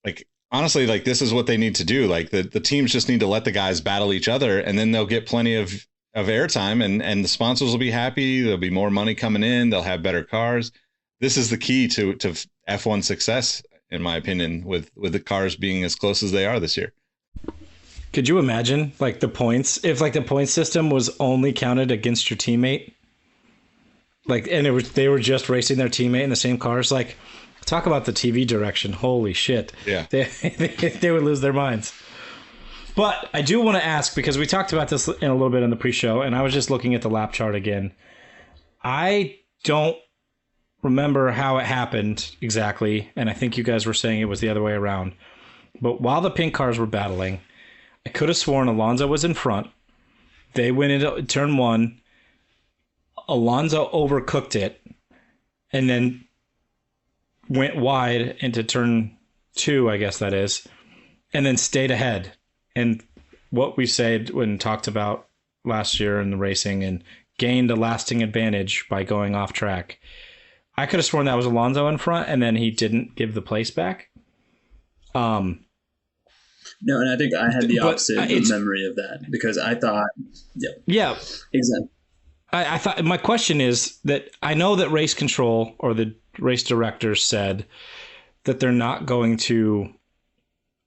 S2: like, honestly, like, this is what they need to do. Like the teams just need to let the guys battle each other, and then they'll get plenty of airtime, and the sponsors will be happy. There'll be more money coming in. They'll have better cars. This is the key to F1 success, in my opinion, with the cars being as close as they are this year.
S3: Could you imagine, like, the points, if like the point system was only counted against your teammate, like, and they were just racing their teammate in the same cars? Like, talk about the TV direction. Holy shit.
S2: Yeah.
S3: They would lose their minds. But I do want to ask, because we talked about this in a little bit on the pre-show, and I was just looking at the lap chart again. I don't remember how it happened exactly, and I think you guys were saying it was the other way around. But while the pink cars were battling, I could have sworn Alonso was in front. They went into turn one. Alonso overcooked it and then went wide into turn two, I guess that is, and then stayed ahead. And what we said when talked about last year in the racing, and gained a lasting advantage by going off track. I could have sworn that was Alonso in front, and then he didn't give the place back.
S4: No, and I think I had the opposite memory of that because I thought,
S3: yeah,
S4: exactly.
S3: I thought my question is that I know that race control or the race directors said that they're not going to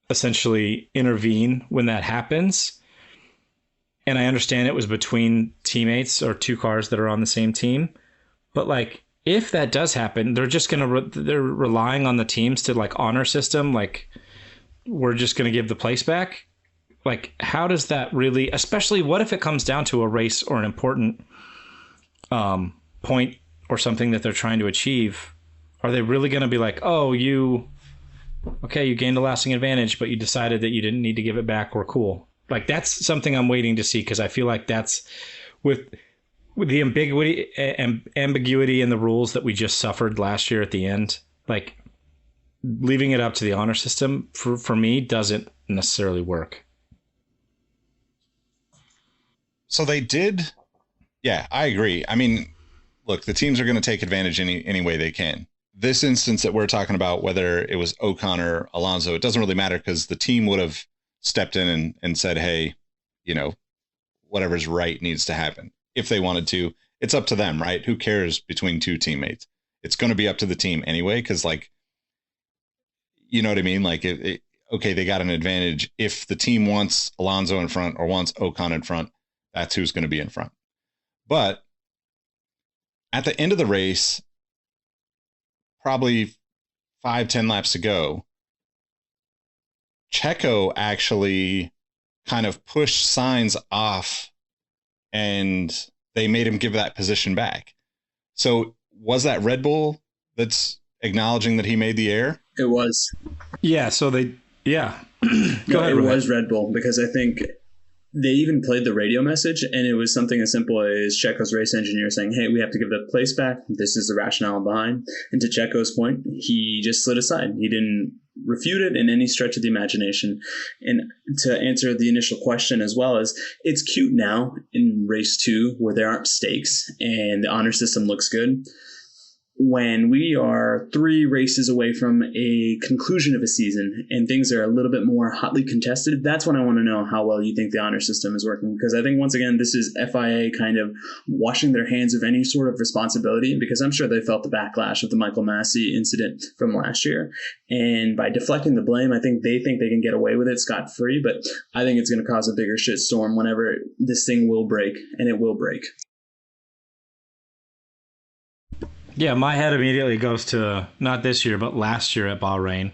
S3: essentially intervene when that happens. And I understand it was between teammates or two cars that are on the same team. But like, if that does happen, they're just going to, they're relying on the teams to like honor system. Like, we're just going to give the place back. Like, how does that really, especially what if it comes down to a race or an important point or something that they're trying to achieve? Are they really going to be like, oh, you gained a lasting advantage, but you decided that you didn't need to give it back? We're cool. Like, that's something I'm waiting to see, because I feel like that's with the ambiguity in the rules that we just suffered last year at the end. Like, leaving it up to the honor system for me doesn't necessarily work.
S2: So they did. Yeah, I agree. I mean, look, the teams are going to take advantage any way they can. This instance that we're talking about, whether it was Ocon or Alonso, it doesn't really matter, because the team would have stepped in and said, hey, you know, whatever's right needs to happen. If they wanted to, it's up to them, right? Who cares between two teammates? It's going to be up to the team anyway, because, like, you know what I mean? Like, okay, they got an advantage. If the team wants Alonso in front or wants Ocon in front, that's who's going to be in front. But at the end of the race, probably 5-10 laps to go, Checo actually kind of pushed Sainz off, and they made him give that position back. So was that Red Bull that's acknowledging that he made the error?
S4: It was.
S3: Yeah, so Go ahead,
S4: it was Red Bull, because I think they even played the radio message, and it was something as simple as Checo's race engineer saying, hey, we have to give the place back. This is the rationale behind. And to Checo's point, he just slid aside. He didn't refute it in any stretch of the imagination. And to answer the initial question as well, as it's cute now in race 2 where there aren't stakes and the honor system looks good. When we are 3 races away from a conclusion of a season and things are a little bit more hotly contested, that's when I want to know how well you think the honor system is working. Because I think, once again, this is FIA kind of washing their hands of any sort of responsibility, because I'm sure they felt the backlash of the Michael Massey incident from last year. And by deflecting the blame, I think they can get away with it scot-free. But I think it's going to cause a bigger shitstorm whenever this thing will break, and it will break.
S3: Yeah, my head immediately goes to not this year, but last year at Bahrain,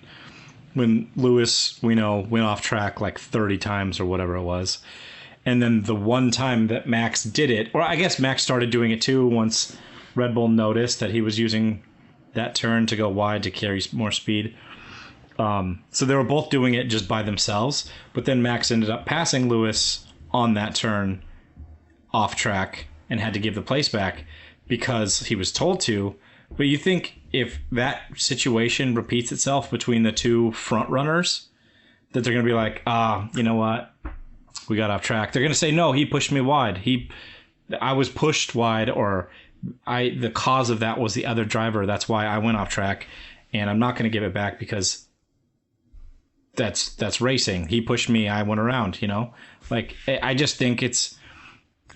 S3: when Lewis, we know, went off track like 30 times or whatever it was. And then the one time that Max did it, or I guess Max started doing it too once Red Bull noticed that he was using that turn to go wide to carry more speed. So they were both doing it just by themselves. But then Max ended up passing Lewis on that turn off track and had to give the place back, because he was told to. But you think if that situation repeats itself between the two front runners, that they're going to be like, you know what? We got off track. They're going to say, no, he pushed me wide. I was pushed wide, or the cause of that was the other driver. That's why I went off track, and I'm not going to give it back because that's racing. He pushed me. I went around, you know? Like, I just think it's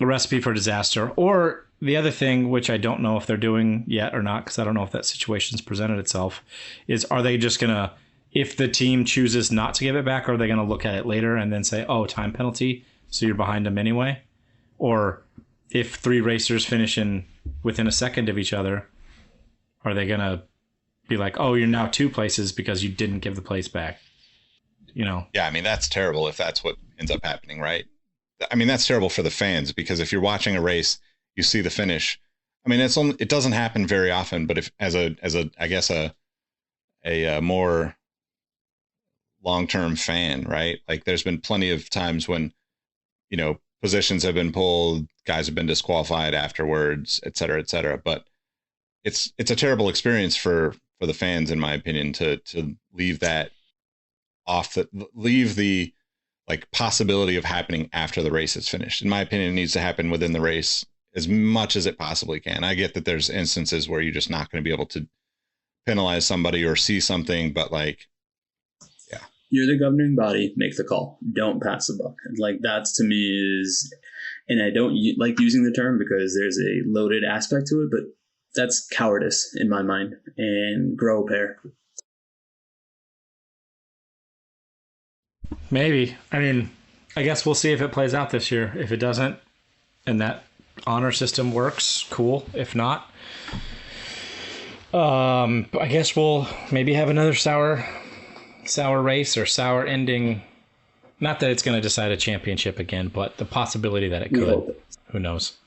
S3: a recipe for disaster. Or the other thing, which I don't know if they're doing yet or not, because I don't know if that situation's presented itself, is are they just going to, if the team chooses not to give it back, are they going to look at it later and then say, oh, time penalty, so you're behind them anyway? Or if 3 racers finish within a second of each other, are they going to be like, oh, you're now 2 places because you didn't give the place back? You know? Yeah,
S2: I mean, that's terrible if that's what ends up happening, right? I mean, that's terrible for the fans, because if you're watching a race, you see the finish. I mean, it doesn't happen very often, but if as a more long-term fan, right? Like, there's been plenty of times when, you know, positions have been pulled, guys have been disqualified afterwards, et cetera, et cetera. But it's a terrible experience for the fans, in my opinion, to leave that leave the like possibility of happening after the race is finished. In my opinion, it needs to happen within the race as much as it possibly can. I get that there's instances where you're just not going to be able to penalize somebody or see something, but like, yeah.
S4: You're the governing body, make the call. Don't pass the buck. Like, that's to me is, and I don't like using the term because there's a loaded aspect to it, but that's cowardice in my mind, and grow a pair.
S3: Maybe. I mean, I guess we'll see if it plays out this year. If it doesn't, and that honor system works, cool. If not, I guess we'll maybe have another sour race or sour ending. Not that it's going to decide a championship again, but the possibility that it could. Who knows?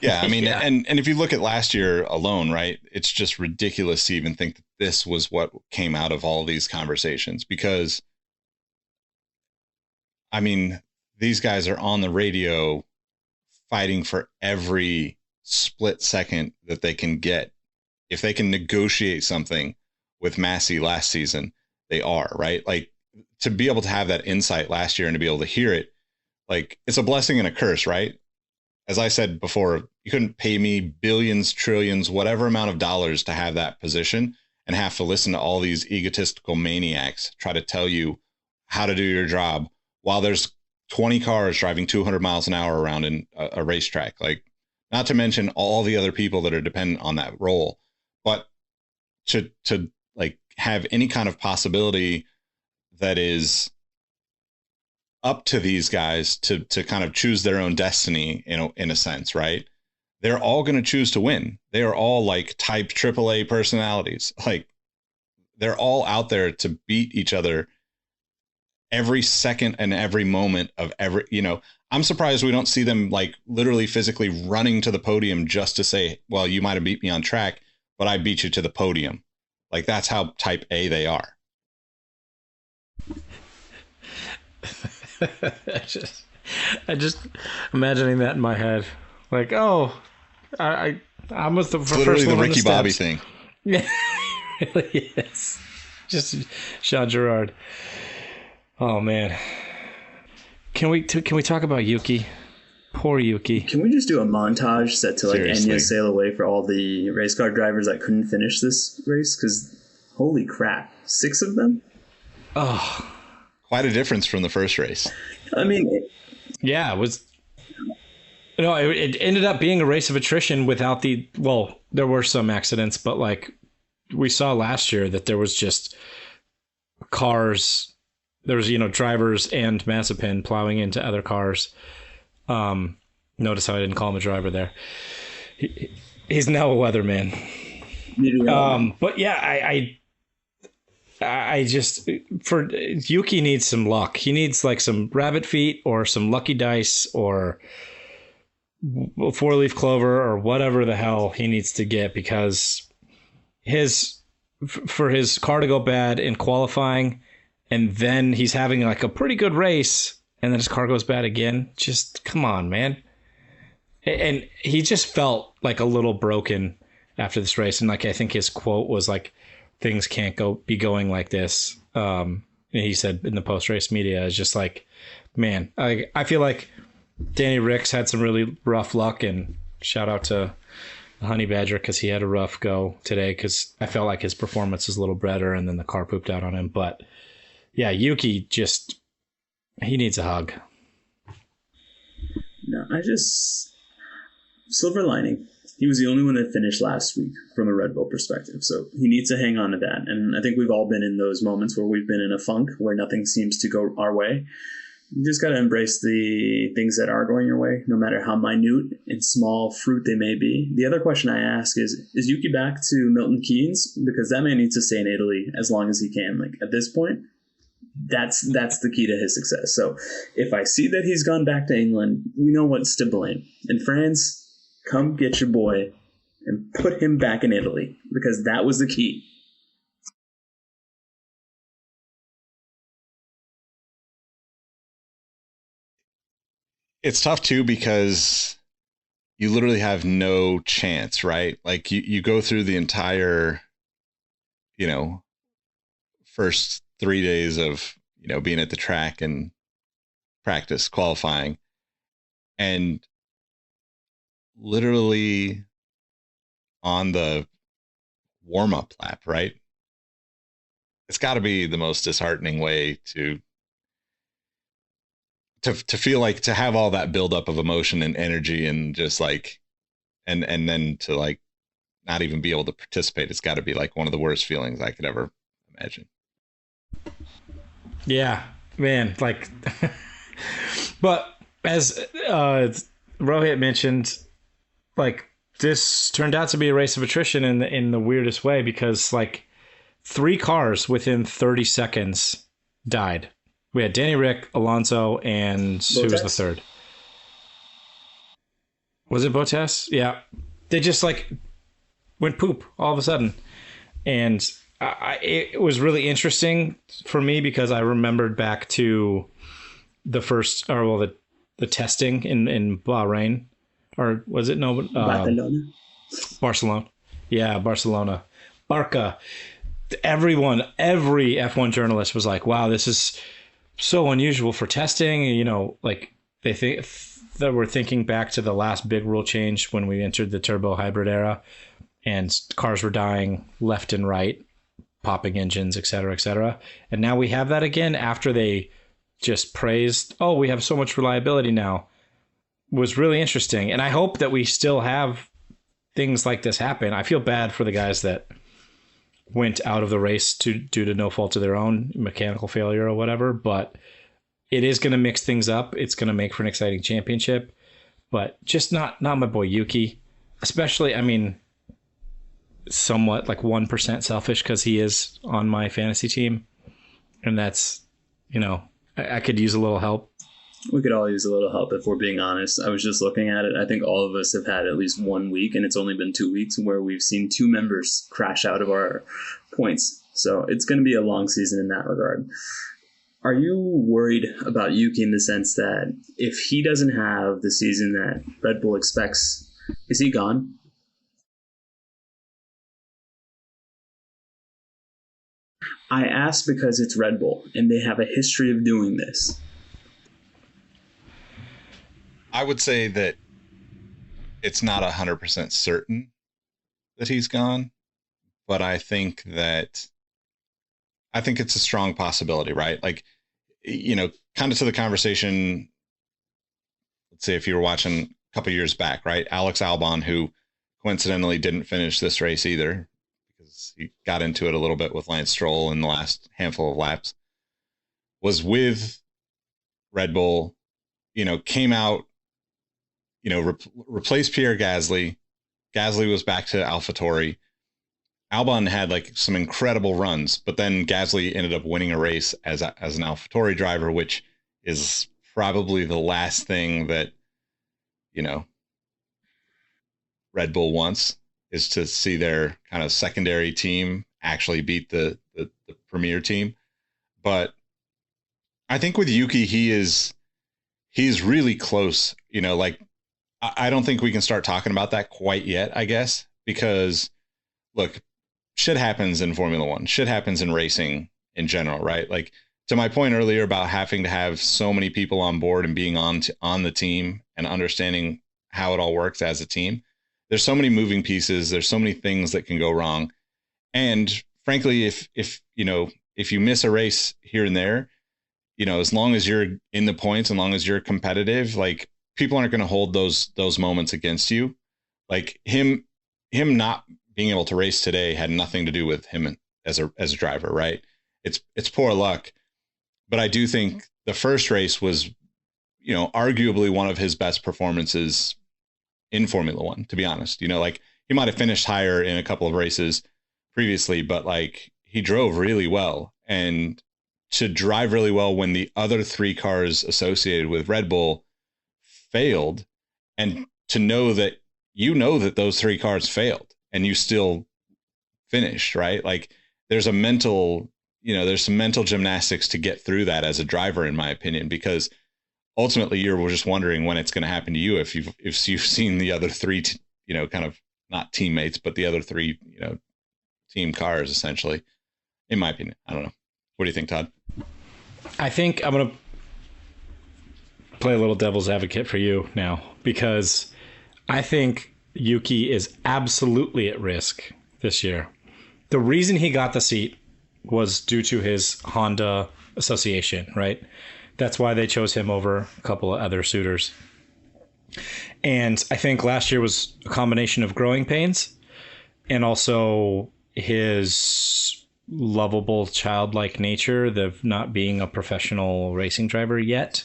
S2: Yeah, I mean, yeah. And if you look at last year alone, right, it's just ridiculous to even think that this was what came out of all of these conversations, because, I mean, these guys are on the radio fighting for every split second that they can get. If they can negotiate something with Massey last season, they are, right? Like, to be able to have that insight last year and to be able to hear it, like, it's a blessing and a curse, right? As I said before, you couldn't pay me billions, trillions, whatever amount of dollars to have that position and have to listen to all these egotistical maniacs try to tell you how to do your job while there's 20 cars driving 200 miles an hour around in a racetrack. Like, not to mention all the other people that are dependent on that role, but to like have any kind of possibility that is up to these guys to kind of choose their own destiny in a sense, right? They're all going to choose to win. They are all like type AAA personalities. Like, they're all out there to beat each other every second and every moment of every, I'm surprised we don't see them like literally physically running to the podium just to say, well, you might have beat me on track, but I beat you to the podium. Like, that's how type A they are.
S3: I just imagining that in my head, like, oh, I was the first
S2: literally
S3: one
S2: the
S3: on
S2: Ricky
S3: the
S2: Bobby
S3: steps.
S2: thing.
S3: Yeah, it really is. Just Sean Gerard. Oh man, can we talk about Yuki? Poor Yuki.
S4: Can we just do a montage set to like
S2: Seriously.
S4: Enya Sail Away for all the race car drivers that couldn't finish this race? Because holy crap, 6 of them.
S3: Oh.
S2: Quite a difference from the first race.
S4: I mean,
S3: yeah, it was. No, it ended up being a race of attrition without there were some accidents, but like we saw last year that there was just cars. There was, drivers and Mazepin plowing into other cars. Notice how I didn't call him a driver there. He's now a weatherman. But yeah, I just, for Yuki needs some luck. He needs like some rabbit feet or some lucky dice or 4-leaf clover or whatever the hell he needs to get, because for his car to go bad in qualifying and then he's having like a pretty good race and then his car goes bad again. Just come on, man. And he just felt like a little broken after this race. And like, I think his quote was like, things can't be going like this. And he said in the post-race media, is just like, man, I feel like Danny Ricks had some really rough luck, and shout out to Honey Badger because he had a rough go today, because I felt like his performance was a little better and then the car pooped out on him. But yeah, Yuki he needs a hug.
S4: No, silver lining. He was the only one that finished last week from a Red Bull perspective. So he needs to hang on to that. And I think we've all been in those moments where we've been in a funk where nothing seems to go our way. You just got to embrace the things that are going your way, no matter how minute and small fruit they may be. The other question I ask is Yuki back to Milton Keynes? Because that man needs to stay in Italy as long as he can. Like, at this point, that's the key to his success. So if I see that he's gone back to England, we know what's to blame. In France, come get your boy and put him back in Italy, because that was the key.
S2: It's tough too, because you literally have no chance, right? Like you go through the entire, first 3 days of, being at the track and practice qualifying, and literally on the warm-up lap, right? It's got to be the most disheartening way to feel like, to have all that buildup of emotion and energy and just like, and then to like not even be able to participate. It's got to be like one of the worst feelings I could ever imagine.
S3: Yeah, man. Like, but as Rohit mentioned, like, this turned out to be a race of attrition in the weirdest way, because like 3 cars within 30 seconds died. We had Danny Rick, Alonso, and Bottas. Who was the third? Was it Bottas? Yeah. They just like went poop all of a sudden. And it was really interesting for me because I remembered back to the first, or well, the testing in Bahrain, or was it
S4: Barcelona?
S3: Barcelona. Yeah, Barcelona. Barca. Every F1 journalist was like, wow, this is so unusual for testing. You know, like they think that we're thinking back to the last big rule change when we entered the turbo hybrid era and cars were dying left and right, popping engines, et cetera, et cetera. And now we have that again after they just praised, oh, we have so much reliability now. Was really interesting. And I hope that we still have things like this happen. I feel bad for the guys that went out of the race due to no fault of their own, mechanical failure or whatever, but it is going to mix things up. It's going to make for an exciting championship, but just not my boy Yuki, especially, I mean, somewhat like 1% selfish because he is on my fantasy team. And that's, you know, I could use a little help.
S4: We could all use a little help if we're being honest. I was just looking at it. I think all of us have had at least 1 week, and it's only been 2 weeks, where we've seen 2 members crash out of our points. So it's going to be a long season in that regard. Are you worried about Yuki in the sense that if he doesn't have the season that Red Bull expects, is he gone? I ask because it's Red Bull, and they have a history of doing this.
S2: I would say that it's not 100% certain that he's gone, but I think it's a strong possibility, right? Like, you know, kind of to the conversation, let's say if you were watching a couple years back, right? Alex Albon, who coincidentally didn't finish this race either because he got into it a little bit with Lance Stroll in the last handful of laps, was with Red Bull, you know, came out, you know, replaced Pierre Gasly. Gasly was back to AlphaTauri. Albon had like some incredible runs, but then Gasly ended up winning a race as an AlphaTauri driver, which is probably the last thing that, you know, Red Bull wants, is to see their kind of secondary team actually beat the premier team. But I think with Yuki, he's really close, you know, like, I don't think we can start talking about that quite yet, I guess, because look, shit happens in Formula One. Shit happens in racing in general, right? Like, to my point earlier about having to have so many people on board and being on the team and understanding how it all works as a team. There's so many moving pieces. There's so many things that can go wrong. And frankly, if you miss a race here and there, you know, as long as you're in the points, as long as you're competitive, like, people aren't going to hold those moments against you. Like, him not being able to race today had nothing to do with him as a driver, right? It's poor luck. But I do think the first race was, you know, arguably one of his best performances in Formula One, to be honest. You know, like, he might have finished higher in a couple of races previously, but like, he drove really well. And to drive really well when the other 3 cars associated with Red Bull failed, and to know that those 3 cars failed and you still finished, right? Like, there's some mental gymnastics to get through that as a driver, in my opinion, because ultimately you're just wondering when it's going to happen to you if you've seen the other 3 you know, kind of not teammates, but the other 3, you know, team cars, essentially, in my opinion. I don't know. What do you think, Todd?
S3: I think I'm going to play a little devil's advocate for you now, because I think Yuki is absolutely at risk this year. The reason he got the seat was due to his Honda association, right? That's why they chose him over a couple of other suitors. And I think last year was a combination of growing pains and also his lovable childlike nature of not being a professional racing driver yet,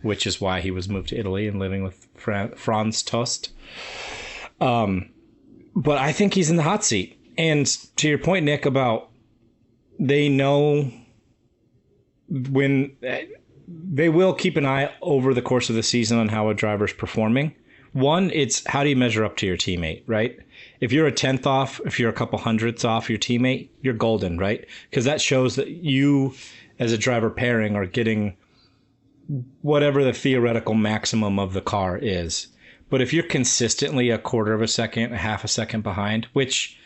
S3: which is why he was moved to Italy and living with Franz Tost. But I think he's in the hot seat. And to your point, Nick, about they know when they will keep an eye over the course of the season on how a driver's performing. One, it's how do you measure up to your teammate, right? If you're a 10th off, if you're a couple hundredths off your teammate, you're golden, right? Because that shows that you, as a driver pairing, are getting whatever the theoretical maximum of the car is. But if you're consistently a quarter of a second, a half a second behind, which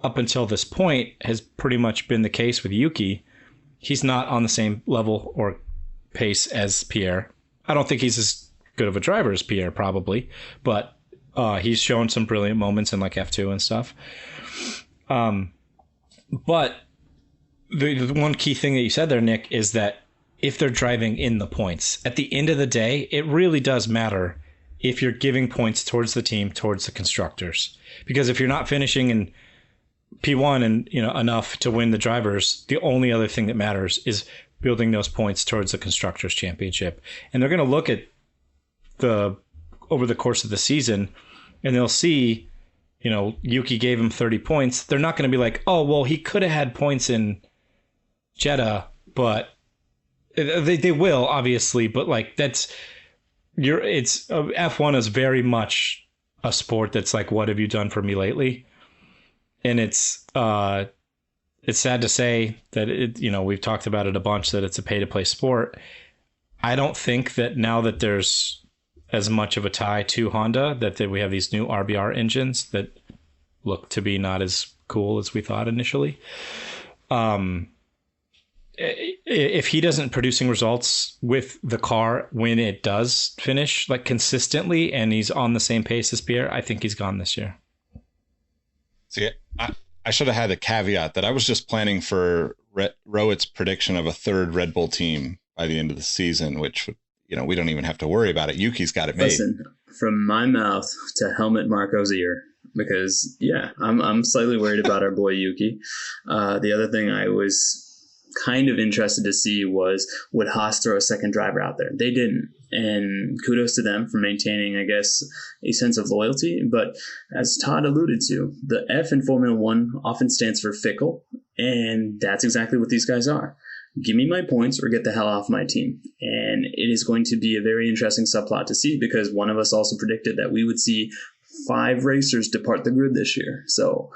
S3: up until this point has pretty much been the case with Yuki, he's not on the same level or pace as Pierre. I don't think he's as good of a driver as Pierre, probably, but he's shown some brilliant moments in like F2 and stuff. But the one key thing that you said there, Nick, is that if they're driving in the points, at the end of the day, it really does matter if you're giving points towards the team, towards the constructors. Because if you're not finishing in P1 and enough to win the drivers, the only other thing that matters is building those points towards the constructors championship. And they're going to look at over the course of the season, and they'll see, Yuki gave him 30 points. They're not going to be like, oh, well, he could have had points in Jeddah, but they will, obviously, but like F1 is very much a sport that's like, what have you done for me lately? And it's sad to say that we've talked about it a bunch, that it's a pay to play sport. I don't think that now that there's as much of a tie to Honda, that we have these new RBR engines that look to be not as cool as we thought initially. If he doesn't producing results with the car when it does finish like consistently, and he's on the same pace as Pierre, I think he's gone this year.
S2: See, I should have had a caveat that I was just planning for Rohit's prediction of a third Red Bull team by the end of the season, which, we don't even have to worry about it. Yuki's got it made.
S4: Listen, from my mouth to helmet Marco's ear, because I'm slightly worried about our boy Yuki. The other thing I was kind of interested to see was, would Haas throw a second driver out there? They didn't. And kudos to them for maintaining, I guess, a sense of loyalty. But as Todd alluded to, the F in Formula One often stands for fickle. And that's exactly what these guys are. Give me my points or get the hell off my team. And it is going to be a very interesting subplot to see, because one of us also predicted that we would see 5 racers depart the grid this year. So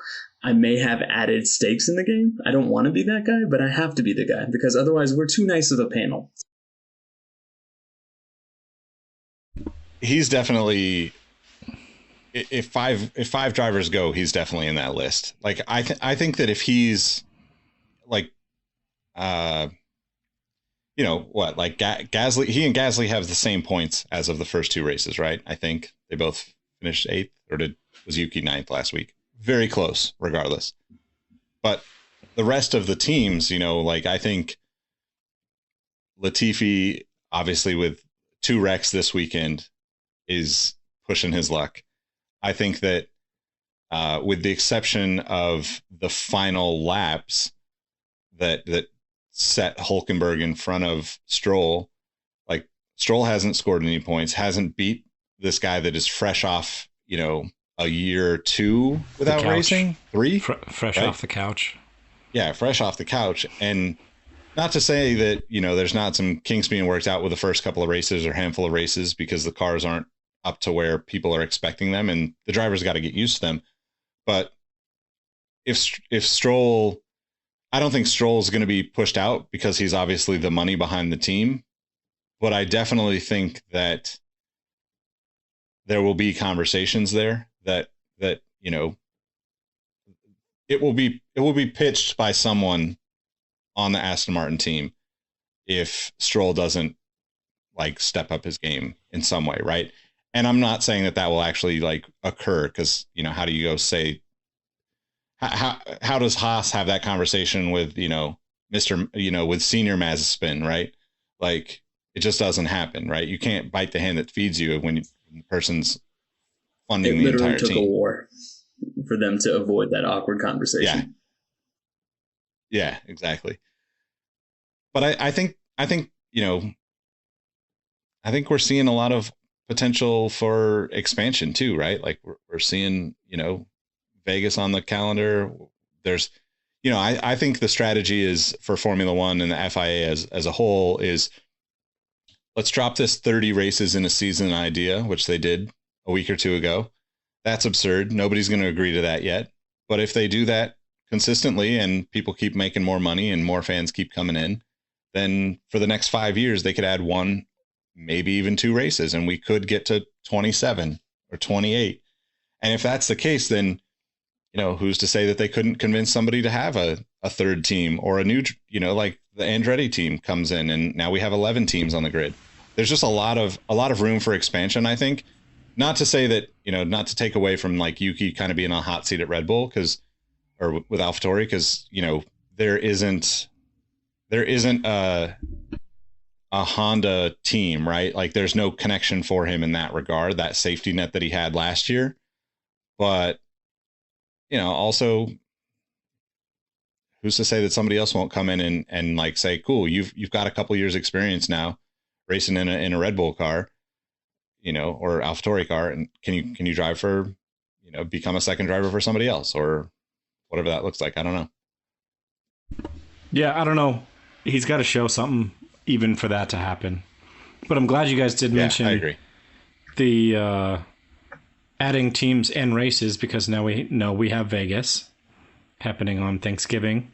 S4: I may have added stakes in the game. I don't want to be that guy, but I have to be the guy, because otherwise we're too nice of a panel.
S2: He's definitely, if five drivers go, he's definitely in that list. Like I think that if he's like, Gasly, he and Gasly have the same points as of the first 2 races, right? I think they both finished 8th, or was Yuki 9th last week? Very close, regardless. But the rest of the teams, I think Latifi, obviously with 2 wrecks this weekend, is pushing his luck. I think that with the exception of the final laps that set Hülkenberg in front of Stroll, like Stroll hasn't scored any points, hasn't beat this guy that is fresh off, a year or 2 without racing. 3?
S3: Fresh off the couch.
S2: Yeah, fresh off the couch. And not to say that, there's not some kinks being worked out with the first couple of races or handful of races, because the cars aren't up to where people are expecting them, and the drivers got to get used to them. But if Stroll, I don't think Stroll's going to be pushed out, because he's obviously the money behind the team. But I definitely think that there will be conversations there that it will be pitched by someone on the Aston Martin team if Stroll doesn't like step up his game in some way, right? And I'm not saying that will actually like occur, because, you know, how do you go say, how does Haas have that conversation with, you know, with senior Mazepin, right? Like, it just doesn't happen, right? You can't bite the hand that feeds you when the person's funding the entire team. It literally took
S4: a war for them to avoid that awkward conversation.
S2: Yeah, exactly. But I think, you know, I think we're seeing a lot of potential for expansion too, right? Like we're seeing, you know, Vegas on the calendar. There's, you know, I think the strategy is for Formula One and the FIA as a whole is, let's drop this 30 races in a season idea, which they did a week or two ago. That's absurd. Nobody's going to agree to that yet. But if they do that consistently and people keep making more money and more fans keep coming in, then for the next 5 years, they could add 1, maybe even 2 races, and we could get to 27 or 28. And if that's the case, then, you know, who's to say that they couldn't convince somebody to have a third team, or a new, you know, like the Andretti team comes in and now we have 11 teams on the grid. There's just a lot of room for expansion, I think. Not to say that, you know, not to take away from like Yuki kind of being on a hot seat at Red Bull, or with AlphaTauri, because, you know, there isn't a Honda team, right? Like there's no connection for him in that regard, that safety net that he had last year. But, you know, also, who's to say that somebody else won't come in and like say, cool, you've got a couple years experience now racing in a Red Bull car, you know, or AlphaTauri car, and can you drive for, you know, become a second driver for somebody else, or whatever that looks like. I don't know.
S3: Yeah, I don't know. He's got to show something even for that to happen. But I'm glad you guys did mention,
S2: I agree,
S3: the adding teams and races, because now we know we have Vegas happening on Thanksgiving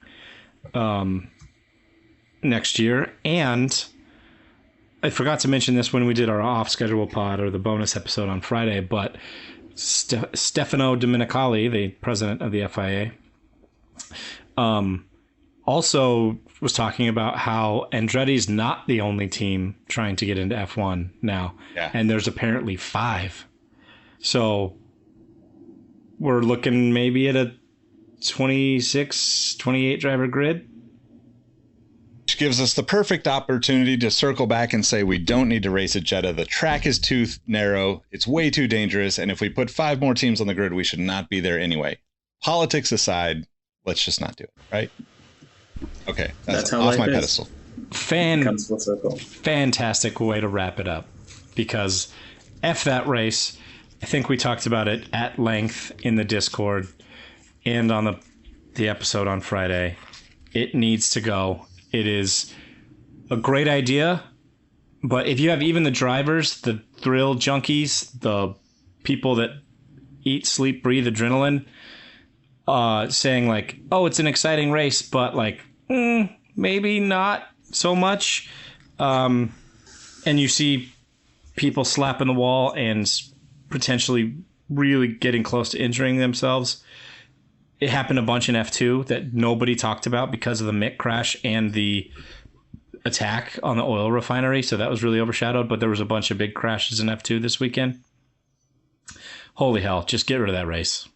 S3: next year. And I forgot to mention this when we did our off-schedule pod, or the bonus episode on Friday, but Stefano Domenicali, the president of the FIA, also was talking about how Andretti's not the only team trying to get into F1 now.
S2: Yeah.
S3: And there's apparently 5. So we're looking maybe at a 26, 28 driver grid.
S2: Which gives us the perfect opportunity to circle back and say we don't need to race at Jeddah. The track is too narrow. It's way too dangerous. And if we put 5 more teams on the grid, we should not be there anyway. Politics aside, let's just not do it, right? Okay, that's how off my pedestal.
S3: Fantastic way to wrap it up, because F that race. I think we talked about it at length in the Discord and on the episode on Friday. It needs to go. It is a great idea, but if you have even the drivers, the thrill junkies, the people that eat, sleep, breathe adrenaline, saying like, oh, it's an exciting race, but like, maybe not so much. And you see people slapping the wall and potentially really getting close to injuring themselves. It happened a bunch in F2 that nobody talked about because of the Mick crash and the attack on the oil refinery. So that was really overshadowed, but there was a bunch of big crashes in F2 this weekend. Holy hell, just get rid of that race.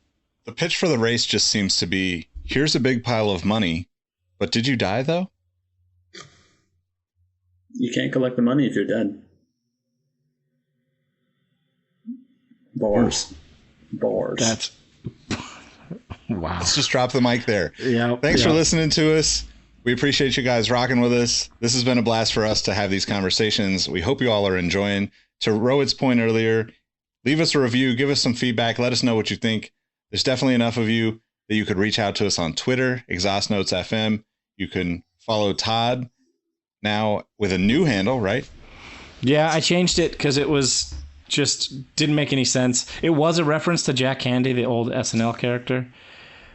S2: The pitch for the race just seems to be, here's a big pile of money, but did you die though?
S4: You can't collect the money if you're dead. Bars.
S3: That's... Wow.
S2: Let's just drop the mic there.
S3: Yeah.
S2: Thanks for listening to us. We appreciate you guys rocking with us. This has been a blast for us to have these conversations. We hope you all are enjoying. To Rohit's point earlier, leave us a review, give us some feedback, let us know what you think. There's definitely enough of you that you could reach out to us on Twitter, Exhaust Notes FM. You can follow Todd now with a new handle, right?
S3: Yeah, I changed it because it was just didn't make any sense. It was a reference to Jack Handy, the old SNL character,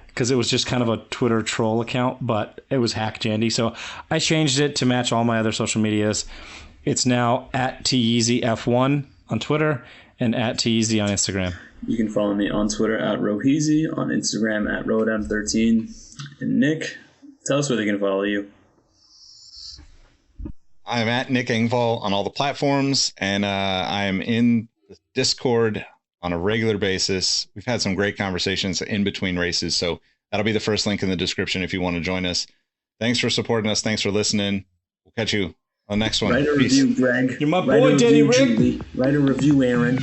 S3: because it was just kind of a Twitter troll account, but it was Hack Jandy. So I changed it to match all my other social medias. It's now at TYeezyF1 on Twitter and at TYeezy on Instagram.
S4: You can follow me on Twitter at Roheezy, on Instagram at Rodam13. And Nick, tell us where they can follow you.
S2: I'm at Nick Engvall on all the platforms, and I am in the Discord on a regular basis. We've had some great conversations in between races, so that'll be the first link in the description if you want to join us. Thanks for supporting us. Thanks for listening. We'll catch you on the next one.
S4: Write a review, Greg.
S3: You're my boy, Danny Rick.
S4: Write a review, Aaron.